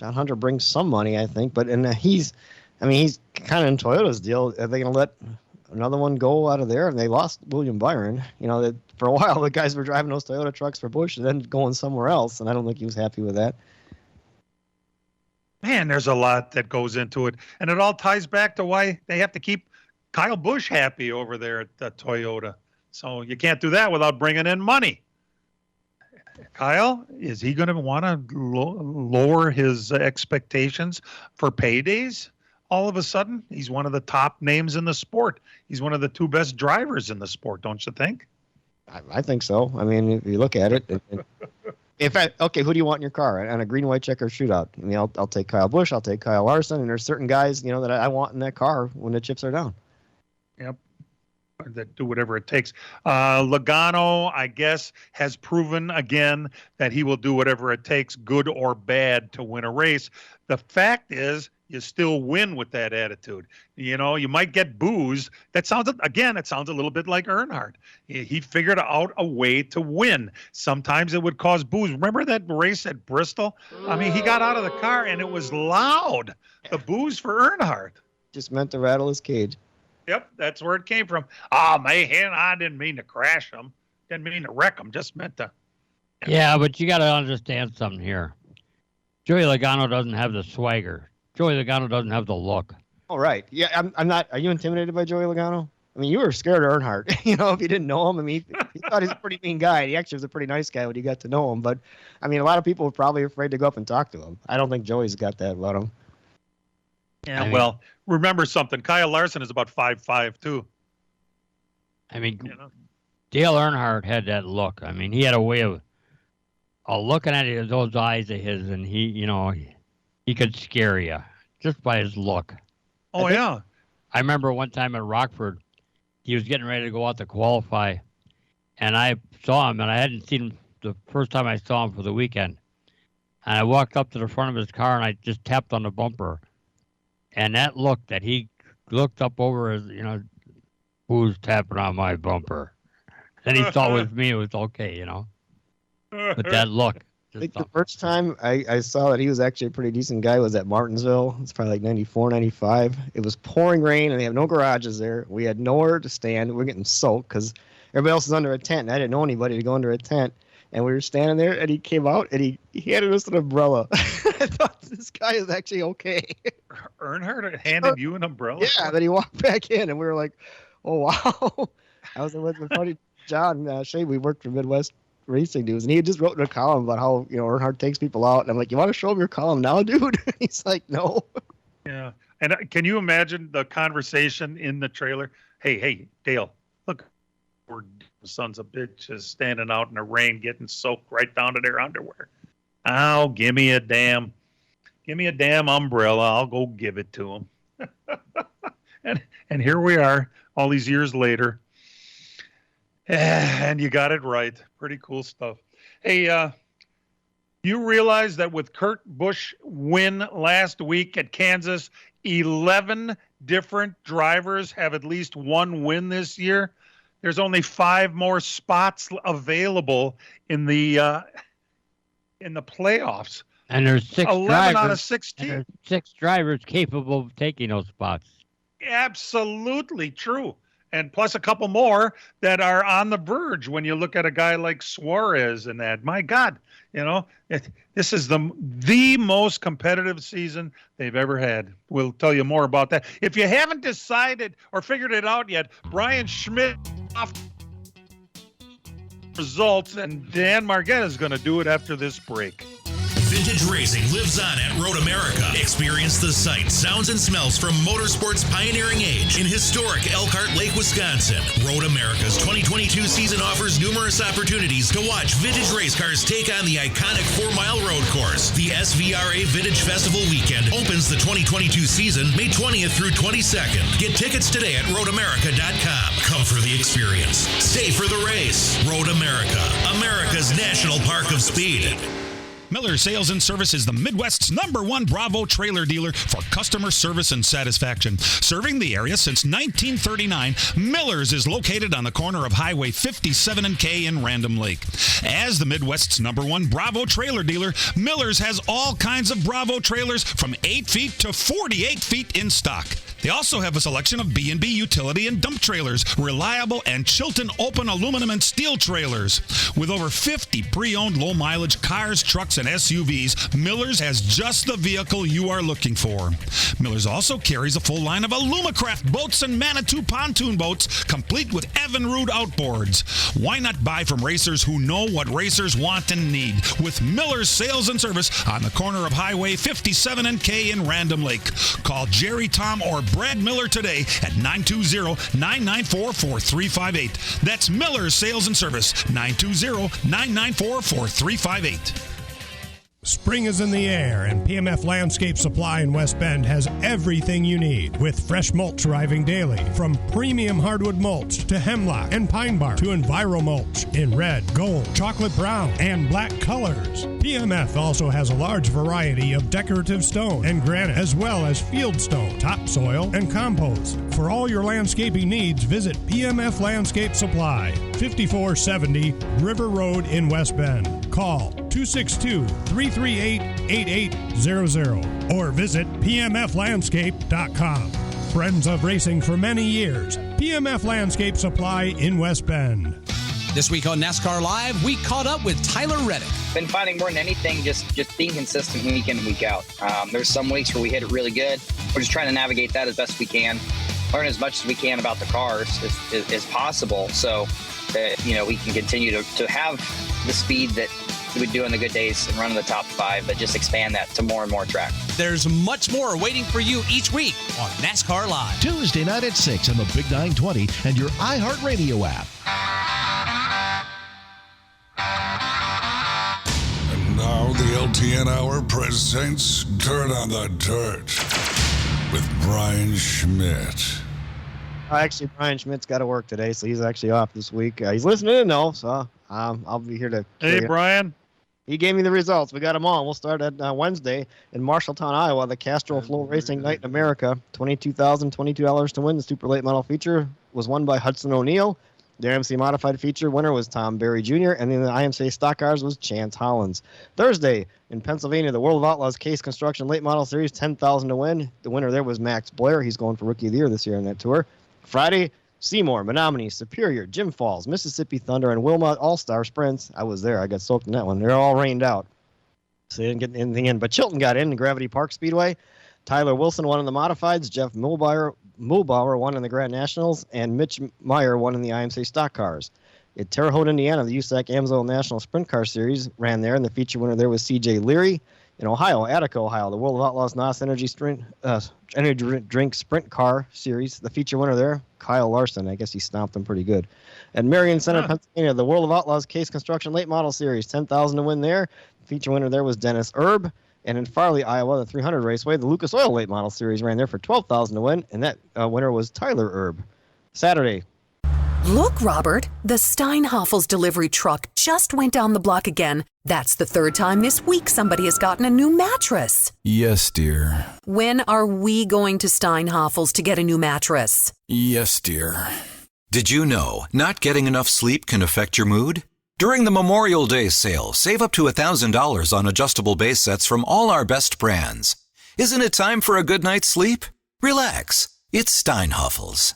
E: Hunter brings some money, I think, but he's kind of in Toyota's deal. Are they going to let another one go out of there? And they lost William Byron. That for a while the guys were driving those Toyota trucks for Busch and then going somewhere else, and I don't think he was happy with that.
C: Man, there's a lot that goes into it. And it all ties back to why they have to keep Kyle Busch happy over there at Toyota. So you can't do that without bringing in money. Kyle, is he going to want to lower his expectations for paydays? All of a sudden, he's one of the top names in the sport. He's one of the 2 best drivers in the sport, don't you think?
E: I think so. I mean, if you look at it. Who do you want in your car? On a green, white checker shootout? I mean, I'll take Kyle Busch. I'll take Kyle Larson. And there's certain guys, that I want in that car when the chips are down.
C: Yep. That do whatever it takes. Logano, I guess, has proven again that he will do whatever it takes, good or bad, to win a race. The fact is, you still win with that attitude. You might get boos. It sounds a little bit like Earnhardt. He figured out a way to win. Sometimes it would cause boos. Remember that race at Bristol? I mean, he got out of the car and it was loud. The boos for Earnhardt.
E: Just meant to rattle his cage.
C: Yep, that's where it came from. Oh, man, I didn't mean to crash him. Didn't mean to wreck him. Just meant to.
D: Yeah, but you got to understand something here. Joey Logano doesn't have the swagger. Joey Logano doesn't have the look.
E: Oh, right. Yeah, I'm not. Are you intimidated by Joey Logano? I mean, you were scared of Earnhardt. If you didn't know him. I mean, he thought he was a pretty mean guy. He actually was a pretty nice guy when you got to know him. But, I mean, a lot of people were probably afraid to go up and talk to him. I don't think Joey's got that about him.
C: Yeah, well, remember something. Kyle Larson is about 5'5", too.
D: I mean, Dale Earnhardt had that look. I mean, he had a way of looking at those eyes of his, and he could scare you just by his look.
C: Oh, yeah.
D: I remember one time at Rockford, he was getting ready to go out to qualify, and I saw him, and I hadn't seen him the first time I saw him for the weekend. And I walked up to the front of his car, and I just tapped on the bumper. And that look that he looked up over his, who's tapping on my bumper? Then he saw it was me. It was okay, But that look.
E: I think the first time I saw that he was actually a pretty decent guy was at Martinsville. It's probably like 94, 95. It was pouring rain, and they have no garages there. We had nowhere to stand. We're getting soaked because everybody else is under a tent, and I didn't know anybody to go under a tent. And we were standing there, and he came out, and he handed us an umbrella. I thought, this guy is actually okay.
C: Earnhardt handed you an umbrella?
E: Yeah, then he walked back in, and we were like, oh, wow. I was with my buddy John Shea. We worked for Midwest Racing News, and he just wrote in a column about how, Earnhardt takes people out. And I'm like, you want to show him your column now, dude? He's like, no.
C: Yeah. And can you imagine the conversation in the trailer? Hey, Dale, look, we're sons of bitches standing out in the rain, getting soaked right down to their underwear. Oh, give me a damn umbrella. I'll go give it to them. and here we are all these years later. And you got it right. Pretty cool stuff. Hey, you realize that with Kurt Busch win last week at Kansas, 11 different drivers have at least one win this year. There's only 5 more spots available in the playoffs.
D: And there's 6
C: 11
D: drivers,
C: out of 16.
D: and there's 6 drivers capable of taking those spots.
C: Absolutely true. And plus a couple more that are on the verge when you look at a guy like Suarez and that. My God, this is the most competitive season they've ever had. We'll tell you more about that. If you haven't decided or figured it out yet, Brian Schmidt off results, and Dan Margetta is going to do it after this break.
F: Vintage racing lives on at Road America. Experience the sights, sounds, and smells from motorsport's pioneering age in historic Elkhart Lake, Wisconsin. Road America's 2022 season offers numerous opportunities to watch vintage race cars take on the iconic 4-mile road course. The SVRA Vintage Festival weekend opens the 2022 season May 20th through 22nd. Get tickets today at roadamerica.com. Come for the experience. Stay for the race. Road America, America's national park of speed.
N: Miller Sales and Service is the Midwest's #1 Bravo trailer dealer for customer service and satisfaction. Serving the area since 1939, Miller's is located on the corner of Highway 57 and K in Random Lake. As the Midwest's #1 Bravo trailer dealer, Miller's has all kinds of Bravo trailers from 8 feet to 48 feet in stock. They also have a selection of B&B utility and dump trailers, reliable and Chilton open aluminum and steel trailers. With over 50 pre-owned low-mileage cars, trucks, and SUVs, Miller's has just the vehicle you are looking for. Miller's also carries a full line of Alumacraft boats and Manitou pontoon boats, complete with Evinrude outboards. Why not buy from racers who know what racers want and need? With Miller's Sales and Service on the corner of Highway 57 and K in Random Lake. Call Jerry, Tom, or Brad Miller today at 920-994-4358. That's Miller's Sales and Service, 920-994-4358.
G: Spring is in the air, and PMF Landscape Supply in West Bend has everything you need, with fresh mulch arriving daily, from premium hardwood mulch to hemlock and pine bark to Enviro mulch in red, gold, chocolate brown, and black colors. PMF also has a large variety of decorative stone and granite, as well as field stone, topsoil, and compost. For all your landscaping needs, visit PMF Landscape Supply, 5470 River Road in West Bend. Call 262-338-8800 or visit pmflandscape.com. Friends of racing for many years. PMF Landscape Supply in West Bend.
Q: This week on NASCAR Live, we caught up with Tyler Reddick.
T: Been finding more than anything, just being consistent week in and week out. There's some weeks where we hit it really good. We're just trying to navigate that as best we can, learn as much as we can about the cars as possible, so that we can continue to have the speed that we would do in the good days and run in the top 5, but just expand that to more and more track.
Q: There's much more waiting for you each week on NASCAR Live.
K: Tuesday night at 6 on the Big 920 and your iHeartRadio app.
B: And now the LTN Hour presents Dirt on the Dirt with Brian Schmidt.
E: Actually, Brian Schmidt's got to work today, so he's actually off this week. He's listening in, though, so I'll be here to...
C: Hey, Brian.
E: He gave me the results. We got them all. We'll start at Wednesday in Marshalltown, Iowa, the Castro Flow Racing Night in America. $22,022 to win. The Super Late Model feature was won by Hudson O'Neill. The IMC Modified feature winner was Tom Berry Jr., and then the IMC Stock Cars was Chance Hollins. Thursday in Pennsylvania, the World of Outlaws Case Construction Late Model Series, $10,000 to win. The winner there was Max Blair. He's going for Rookie of the Year this year in that tour. Friday, Seymour, Menominee, Superior, Jim Falls, Mississippi Thunder, and Wilmot All-Star Sprints. I was there. I got soaked in that one. They're all rained out. So they didn't get anything in. But Chilton got in Gravity Park Speedway. Tyler Wilson won in the modifieds. Jeff Mulbauer won in the Grand Nationals. And Mitch Meyer won in the IMSA Stock Cars. At Terre Haute, Indiana, the USAC AMSO National Sprint Car Series ran there, and the feature winner there was C.J. Leary. In Ohio, Attica, Ohio, the World of Outlaws NOS Energy Drink Sprint Car Series, the feature winner there, Kyle Larson. I guess he stomped him pretty good. At Marion Center, Pennsylvania, the World of Outlaws Case Construction Late Model Series, $10,000 to win there. The feature winner there was Dennis Erb. And in Farley, Iowa, the 300 Raceway, the Lucas Oil Late Model Series ran there for $12,000 to win, and that winner was Tyler Erb. Saturday.
U: Look, Robert, the Steinhafels delivery truck just went down the block again. That's the third time this week somebody has gotten a new mattress.
V: Yes, dear.
U: When are we going to Steinhafels to get a new mattress?
V: Yes, dear.
W: Did you know not getting enough sleep can affect your mood? During the Memorial Day sale, save up to $1,000 on adjustable base sets from all our best brands. Isn't it time for a good night's sleep? Relax. It's Steinhafels.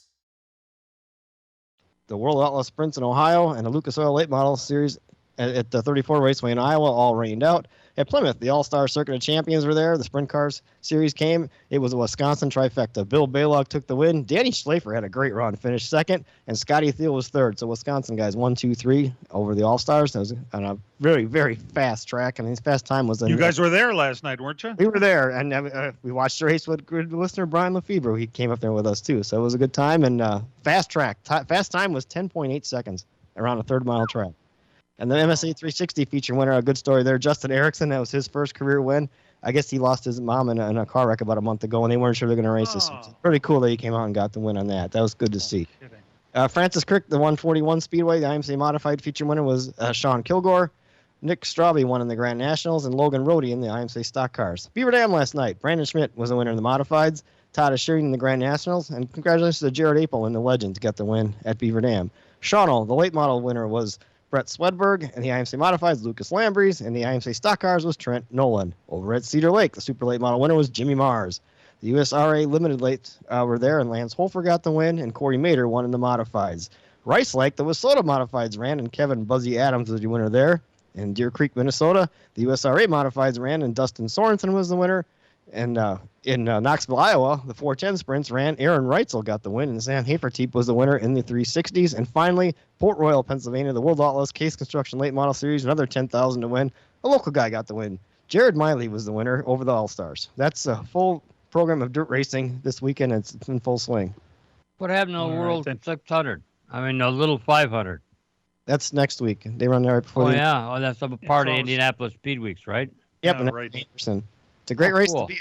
E: The World Outlaw Sprints in Ohio and the Lucas Oil Late Model Series at the 34 Raceway in Iowa all rained out. At Plymouth, the All-Star Circuit of Champions were there. The Sprint Cars Series came. It was a Wisconsin trifecta. Bill Balog took the win. Danny Schlafer had a great run, finished second, and Scotty Thiel was third. So Wisconsin guys 1, 2, 3 over the All-Stars. That was on a very, very fast track, and his fast time was...
C: You guys were there last night, weren't you?
E: We were there, and we watched the race with good listener Brian Lefebvre. He came up there with us, too. So it was a good time, and fast track. Fast time was 10.8 seconds around a third-mile track. And the MSA 360 feature winner, a good story there, Justin Erickson. That was his first career win. I guess he lost his mom in a car wreck about a month ago, and they weren't sure they're going to race this. It's pretty cool that he came out and got the win on that. That was good to see. Francis Crick, the 141 Speedway, the IMSA Modified feature winner was Sean Kilgore. Nick Straube won in the Grand Nationals, and Logan Rohde in the IMSA Stock Cars. Beaver Dam last night. Brandon Schmidt was the winner in the Modifieds. Todd Asherian in the Grand Nationals, and congratulations to Jared Apel in the Legend to get the win at Beaver Dam. Shawnell, the late model winner, was Brett Swedberg, and the IMSA Modifieds, Lucas Lambries, and the IMSA Stock Cars was Trent Nolan. Over at Cedar Lake, the super late model winner was Jimmy Mars. The USRA Limited late were there, and Lance Holfer got the win, and Corey Mader won in the Modifieds. Rice Lake, the Wissota Modifieds ran, and Kevin Buzzy Adams was the winner there. In Deer Creek, Minnesota, the USRA Modifieds ran, and Dustin Sorensen was the winner. And in Knoxville, Iowa, the 410 sprints ran. Aaron Reitzel got the win, and Sam Haferteep was the winner in the 360s. And finally, Port Royal, Pennsylvania, the World Outlaws Case Construction Late Model Series, another $10,000 to win. A local guy got the win. Jared Miley was the winner over the All-Stars. That's a full program of dirt racing this weekend. It's in full swing.
D: What happened to the World 600? I mean, the little 500.
E: That's next week. They run there right before.
D: That's a part of Indianapolis Speed Weeks, right?
E: Yep, and right. Anderson. It's a great race to be.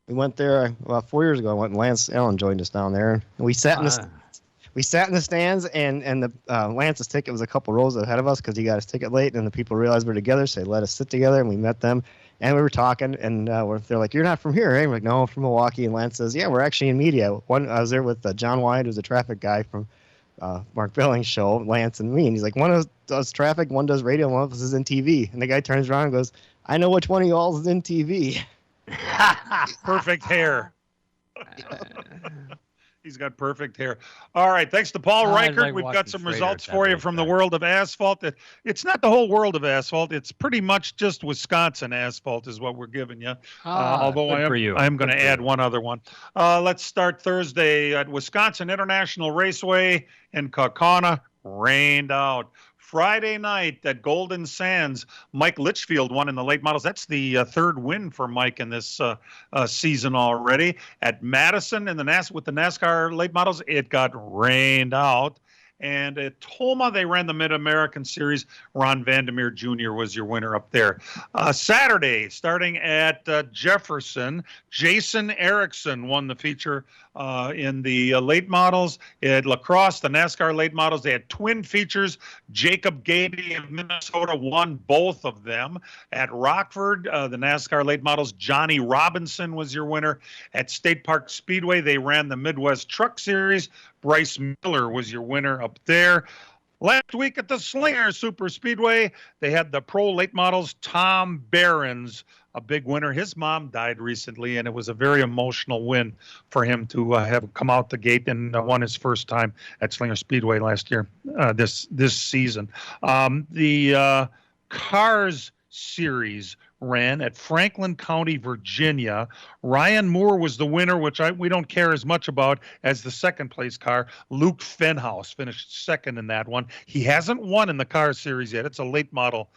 E: We went there about 4 years ago. I went and Lance Allen joined us down there. And we sat in the stands, and the Lance's ticket was a couple rows ahead of us because he got his ticket late, and the people realized we were together, so they let us sit together, and we met them, and we were talking, and they're like, "You're not from here, eh?" And we're like, "No, I'm from Milwaukee." And Lance says, "Yeah, we're actually in media." I was there with John Wyatt, who's a traffic guy from Mark Billings' show, Lance and me, and he's like, "One of us does traffic, one does radio, one of us is in TV." And the guy turns around and goes, "I know which one of y'all is in TV."
C: Perfect hair. He's got perfect hair. All right. Thanks to Paul Reichert. We've got some results for you from the world of asphalt. It's not the whole world of asphalt. It's pretty much just Wisconsin asphalt is what we're giving you. Although I am going to add one other one. Let's start Thursday at Wisconsin International Raceway in Kaukauna. Rained out. Friday night at Golden Sands, Mike Litchfield won in the late models. That's the third win for Mike in this season already. At Madison in with the NASCAR late models, it got rained out. And at Toma, they ran the Mid-American Series. Ron Vandermeer Jr. was your winner up there. Saturday, starting at Jefferson, Jason Erickson won the feature in the late models. At La Crosse, the NASCAR late models, they had twin features. Jacob Gaby of Minnesota won both of them. At Rockford, the NASCAR late models, Johnny Robinson was your winner. At State Park Speedway, they ran the Midwest Truck Series. Bryce Miller was your winner up there. Last week at the Slinger Super Speedway, they had the pro late models, Tom Behrens, a big winner. His mom died recently, and it was a very emotional win for him to have come out the gate and won his first time at Slinger Speedway last year, this season. The Cars Series ran at Franklin County, Virginia. Ryan Moore was the winner, which we don't care as much about as the second place car. Luke Fenhouse finished second in that one. He hasn't won in the car series yet. It's a late model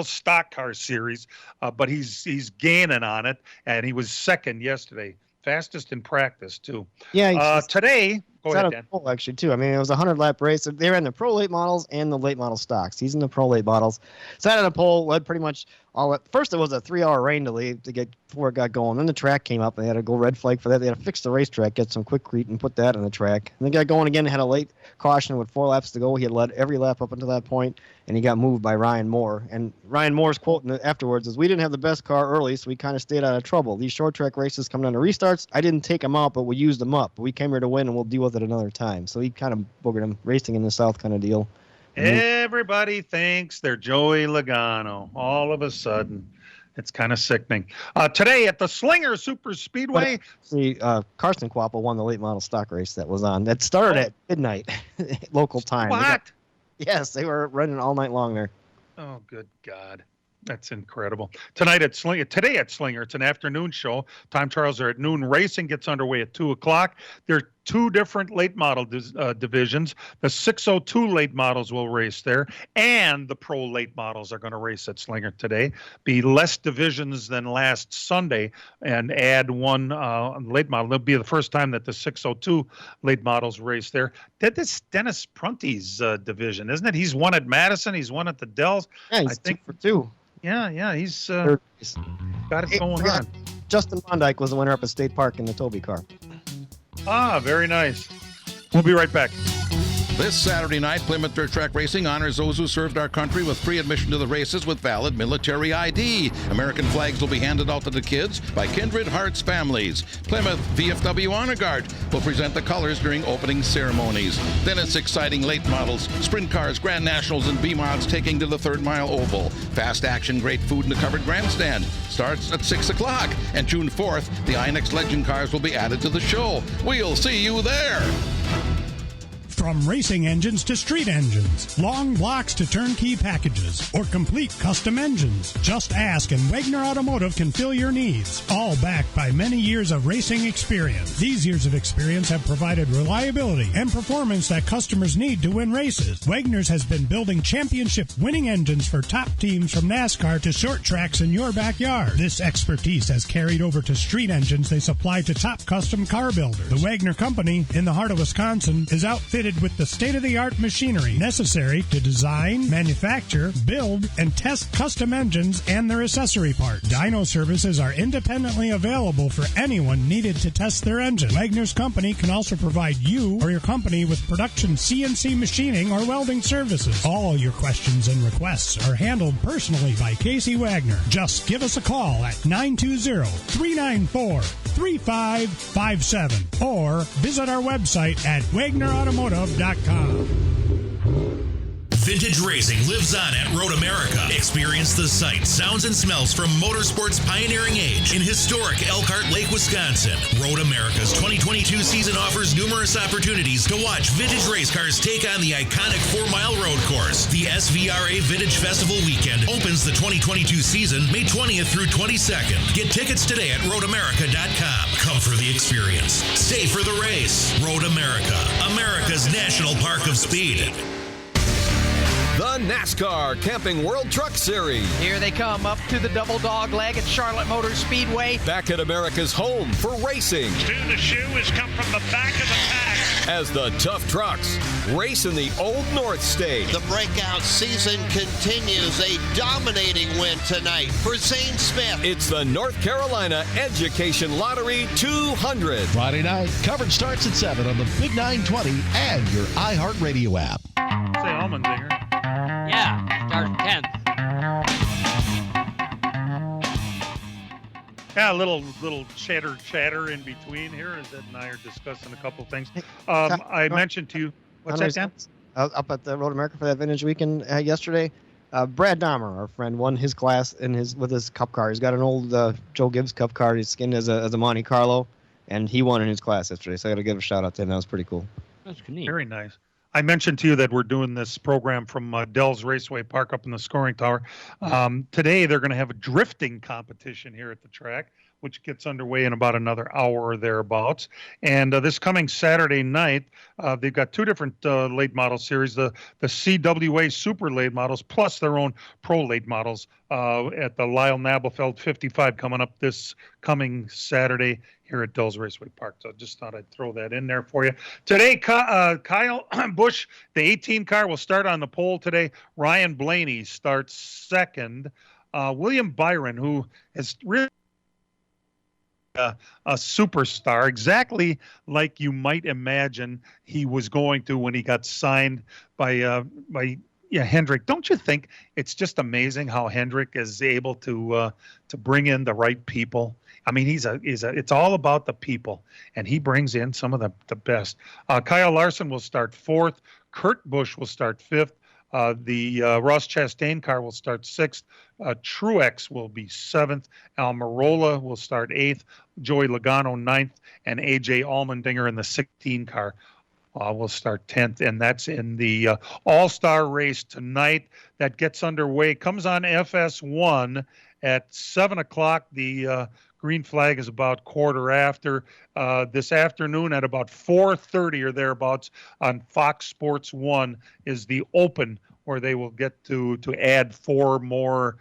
C: stock car series, but he's gaining on it, and he was second yesterday. Fastest in practice, too.
E: Yeah.
C: Today, go ahead, Dan.
E: Pole, actually, too. I mean, it was a 100-lap race. They ran the pro late models and the late model stocks. He's in the pro late models. Sat on a pole, led pretty much all at first. It was a 3-hour rain delay to get before it got going. Then the track came up, and they had to go red flag for that. They had to fix the racetrack, get some quickcrete, and put that on the track. And they got going again. They had a late caution with 4 laps to go. He had led every lap up until that point, and he got moved by Ryan Moore. And Ryan Moore's quote afterwards is, "We didn't have the best car early, so we kind of stayed out of trouble. These short track races come down to restarts. I didn't take them out, but we used them up. We came here to win, and we'll deal with it another time." So he kind of boogered him, racing in the South kind of deal.
C: Everybody thinks they're Joey Logano. All of a sudden, it's kind of sickening. Today at the Slinger Super Speedway.
E: Carson Quapple won the late model stock race that was on. That started at midnight local time.
C: What?
E: Yes, they were running all night long there.
C: Oh, good God. That's incredible. Today at Slinger, it's an afternoon show. Time trials are at noon. Racing gets underway at 2 o'clock. There are 2 different late model divisions. The 602 late models will race there, and the pro late models are going to race at Slinger today. Be less divisions than last Sunday, and add 1 late model. It'll be the first time that the 602 late models race there. This Dennis Prunty's division, isn't it? He's won at Madison. He's won at the Dells.
E: Yeah, he's 2 for 2.
C: Yeah, he's got it going on.
E: Justin Mondyke was the winner up at State Park in the Toby car.
C: Very nice. We'll be right back.
H: This Saturday night, Plymouth Dirt Track Racing honors those who served our country with free admission to the races with valid military ID. American flags will be handed out to the kids by Kindred Hearts families. Plymouth VFW Honor Guard will present the colors during opening ceremonies. Then it's exciting late models, sprint cars, Grand Nationals, and B-Mods taking to the 3rd Mile Oval. Fast action, great food in the covered grandstand. Starts at 6 o'clock. And June 4th, the INX Legend cars will be added to the show. We'll see you there.
G: From racing engines to street engines, long blocks to turnkey packages, or complete custom engines, just ask and Wagner Automotive can fill your needs. All backed by many years of racing experience. These years of experience have provided reliability and performance that customers need to win races. Wagner's has been building championship-winning engines for top teams from NASCAR to short tracks in your backyard. This expertise has carried over to street engines they supply to top custom car builders. The Wagner Company, in the heart of Wisconsin, is outfitted with the state-of-the-art machinery necessary to design, manufacture, build, and test custom engines and their accessory parts. Dyno services are independently available for anyone needed to test their engine. Wagner's Company can also provide you or your company with production CNC machining or welding services. All your questions and requests are handled personally by Casey Wagner. Just give us a call at 920-394-3557 or visit our website at WagnerAutomotive.com.
F: Vintage racing lives on at Road America. Experience the sights, sounds, and smells from motorsport's pioneering age in historic Elkhart Lake, Wisconsin. Road America's 2022 season offers numerous opportunities to watch vintage race cars take on the iconic 4-mile road course. The SVRA Vintage Festival weekend opens the 2022 season May 20th through 22nd. Get tickets today at roadamerica.com. Come for the experience. Stay for the race. Road America, America's National Park of Speed.
P: The NASCAR Camping World Truck Series.
Q: Here they come up to the double dog leg at Charlotte Motor Speedway.
P: Back at America's home for racing.
R: Stu the Shoe has come from the back of the pack.
P: As the tough trucks race in the Old North State.
S: The breakout season continues. A dominating win tonight for Zane Smith.
P: It's the North Carolina Education Lottery 200.
K: Friday night, coverage starts at 7 on the Big 920 and your iHeartRadio app.
C: Say Allmendinger.
D: Yeah, starts 10th.
C: Yeah, a little chatter in between here as Ed and I are discussing a couple things. I mentioned to you, what's that, Dan?
E: Up at the Road America for that vintage weekend yesterday. Brad Dahmer, our friend, won his class with his Cup car. He's got an old Joe Gibbs Cup car. He's skinned as a Monte Carlo, and he won in his class yesterday. So I got to give a shout out to him. That was pretty cool.
D: That's neat.
C: Very nice. I mentioned to you that we're doing this program from Dell's Raceway Park up in the scoring tower. Today, they're going to have a drifting competition here at the track, which gets underway in about another hour or thereabouts. And this coming Saturday night, they've got two different late model series, the CWA Super Late Models plus their own Pro Late Models at the Lyle Nabelfeld 55 coming up this coming Saturday here at Dell's Raceway Park. So I just thought I'd throw that in there for you. Today, Kyle Busch, the 18 car, will start on the pole today. Ryan Blaney starts second. William Byron, who has really a superstar, exactly like you might imagine he was going to when he got signed by Hendrick. Don't you think it's just amazing how Hendrick is able to bring in the right people? I mean, it's all about the people, and he brings in some of the best. Kyle Larson will start fourth. Kurt Busch will start fifth. The Ross Chastain car will start sixth. Truex will be seventh. Almirola will start eighth. Joey Logano ninth, and AJ Allmendinger in the 16 car will start 10th, and that's in the All-Star race tonight. That gets underway. Comes on FS1 at 7 o'clock. The green flag is about quarter after. This afternoon at about 4:30 or thereabouts on Fox Sports 1 is the Open, where they will get to add 4 more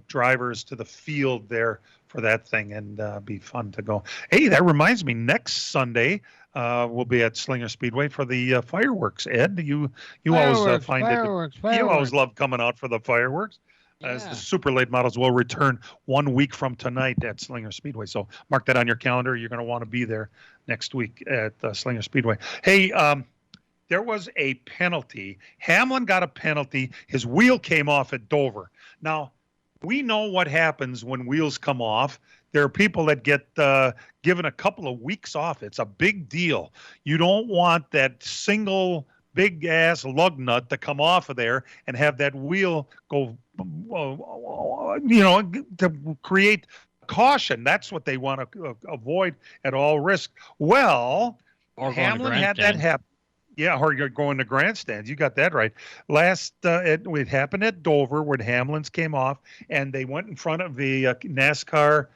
C: drivers to the field there for that thing, and be fun to go. Hey, that reminds me, next Sunday we'll be at Slinger Speedway for the fireworks. Ed, you always find fireworks. You always love coming out for the fireworks. As the super late models will return 1 week from tonight at Slinger Speedway. So mark that on your calendar. You're going to want to be there next week at Slinger Speedway. Hey, there was a penalty. Hamlin got a penalty. His wheel came off at Dover. Now, we know what happens when wheels come off. There are people that get given a couple of weeks off. It's a big deal. You don't want that single big ass lug nut to come off of there and have that wheel go, to create caution. That's what they want to avoid at all risk. Well, Hamlin had that happen. Yeah, or you're going to grandstands. You got that right. It happened at Dover when Hamlin's came off, and they went in front of the NASCAR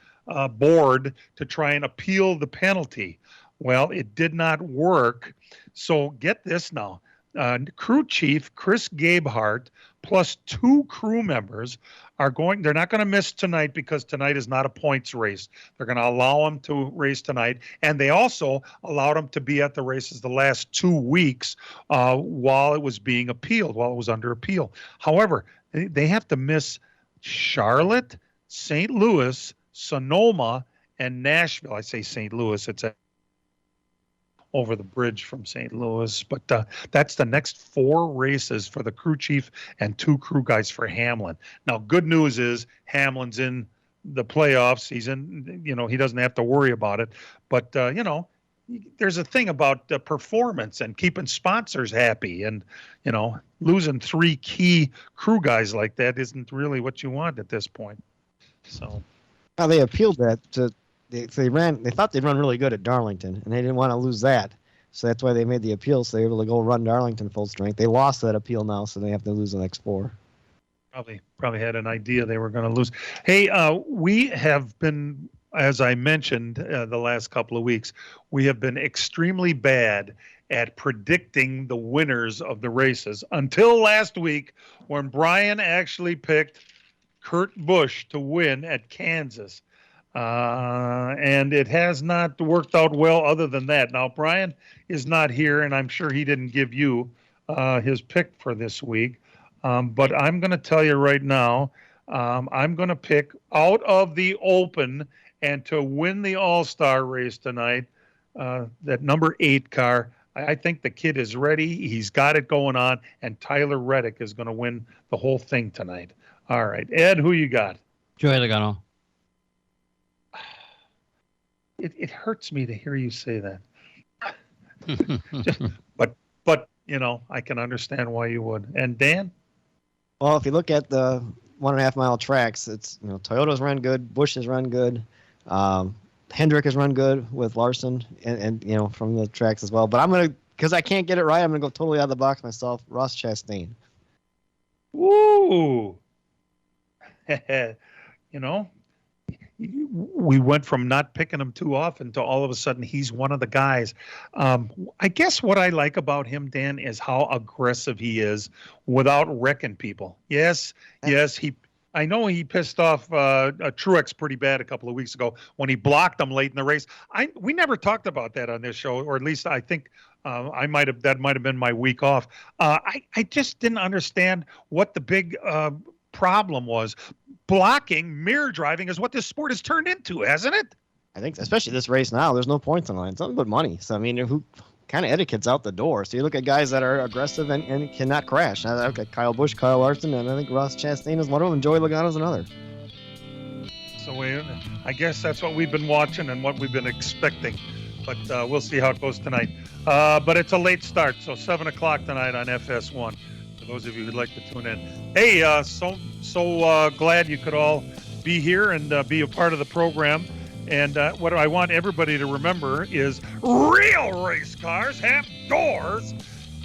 C: board to try and appeal the penalty. Well, it did not work. So get this now. Crew chief Chris Gabehart plus 2 crew members they're not going to miss tonight because tonight is not a points race. They're going to allow them to race tonight. And they also allowed them to be at the races the last 2 weeks while it was being appealed, while it was under appeal. However, they have to miss Charlotte, St. Louis, Sonoma, and Nashville. I say St. Louis. It's over the bridge from St. Louis. But that's the next 4 races for the crew chief and 2 crew guys for Hamlin. Now, good news is Hamlin's in the playoffs. He's in, he doesn't have to worry about it. But, there's a thing about performance and keeping sponsors happy. And, losing 3 key crew guys like that isn't really what you want at this point. So.
E: Well, they appealed that to. They thought they'd run really good at Darlington, and they didn't want to lose that. So that's why they made the appeal, so they were able to go run Darlington full strength. They lost that appeal now, so they have to lose the next 4.
C: Probably had an idea they were going to lose. Hey, we have been, as I mentioned the last couple of weeks, we have been extremely bad at predicting the winners of the races until last week when Brian actually picked Kurt Busch to win at Kansas. And it has not worked out well other than that. Now, Brian is not here, and I'm sure he didn't give you his pick for this week. But I'm going to tell you right now, I'm going to pick out of the Open and to win the All-Star race tonight, that number 8 car. I think the kid is ready. He's got it going on, and Tyler Reddick is going to win the whole thing tonight. All right, Ed, who you got?
D: Joey Logano.
C: It hurts me to hear you say that. but I can understand why you would. And Dan?
E: Well, if you look at the 1.5 mile tracks, it's Toyota's run good, Busch has run good, Hendrick has run good with Larson, and from the tracks as well. But I'm going to because I can't get it right, I'm going to go totally out of the box myself. Ross Chastain.
C: Woo! You know, we went from not picking him too often to all of a sudden he's one of the guys. I guess what I like about him, Dan, is how aggressive he is without wrecking people. Yes, I know he pissed off Truex pretty bad a couple of weeks ago when he blocked him late in the race. We never talked about that on this show, or at least I think that might have been my week off. I just didn't understand what the big problem was. Blocking, mirror driving is what this sport has turned into, hasn't it?
E: I think, especially this race now, there's no points on the line. It's nothing but money. So, I mean, who kind of etiquette's out the door. So you look at guys that are aggressive and cannot crash. I look at Kyle Busch, Kyle Larson, and I think Ross Chastain is one of them, and Joey Logano's another.
C: So I guess that's what we've been watching and what we've been expecting. But we'll see how it goes tonight. But it's a late start, so 7 o'clock tonight on FS1. For those of you who'd like to tune in. Hey, so glad you could all be here and be a part of the program. And what I want everybody to remember is real race cars have doors,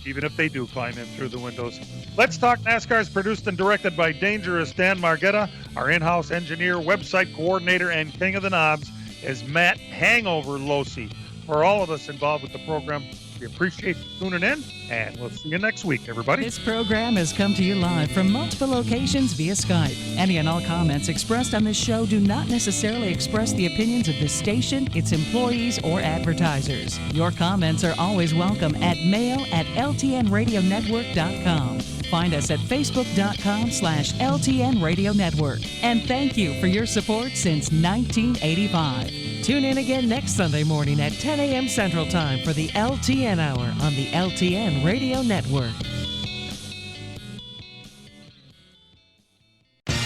C: even if they do climb in through the windows. Let's Talk NASCAR is produced and directed by Dangerous Dan Margetta. Our in-house engineer, website coordinator, and king of the knobs is Matt Hangover Losi. For all of us involved with the program, we appreciate you tuning in, and we'll see you next week, everybody.
A: This program has come to you live from multiple locations via Skype. Any and all comments expressed on this show do not necessarily express the opinions of this station, its employees, or advertisers. Your comments are always welcome at mail@ltnradionetwork.com. Find us at facebook.com/LTN Radio Network. And thank you for your support since 1985. Tune in again next Sunday morning at 10 a.m. Central Time for the LTN Hour on the LTN Radio Network.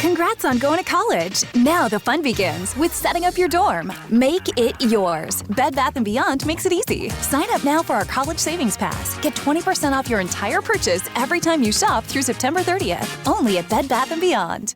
I: Congrats on going to college. Now the fun begins with setting up your dorm. Make it yours. Bed Bath & Beyond makes it easy. Sign up now for our College Savings Pass. Get 20% off your entire purchase every time you shop through September 30th. Only at Bed Bath & Beyond.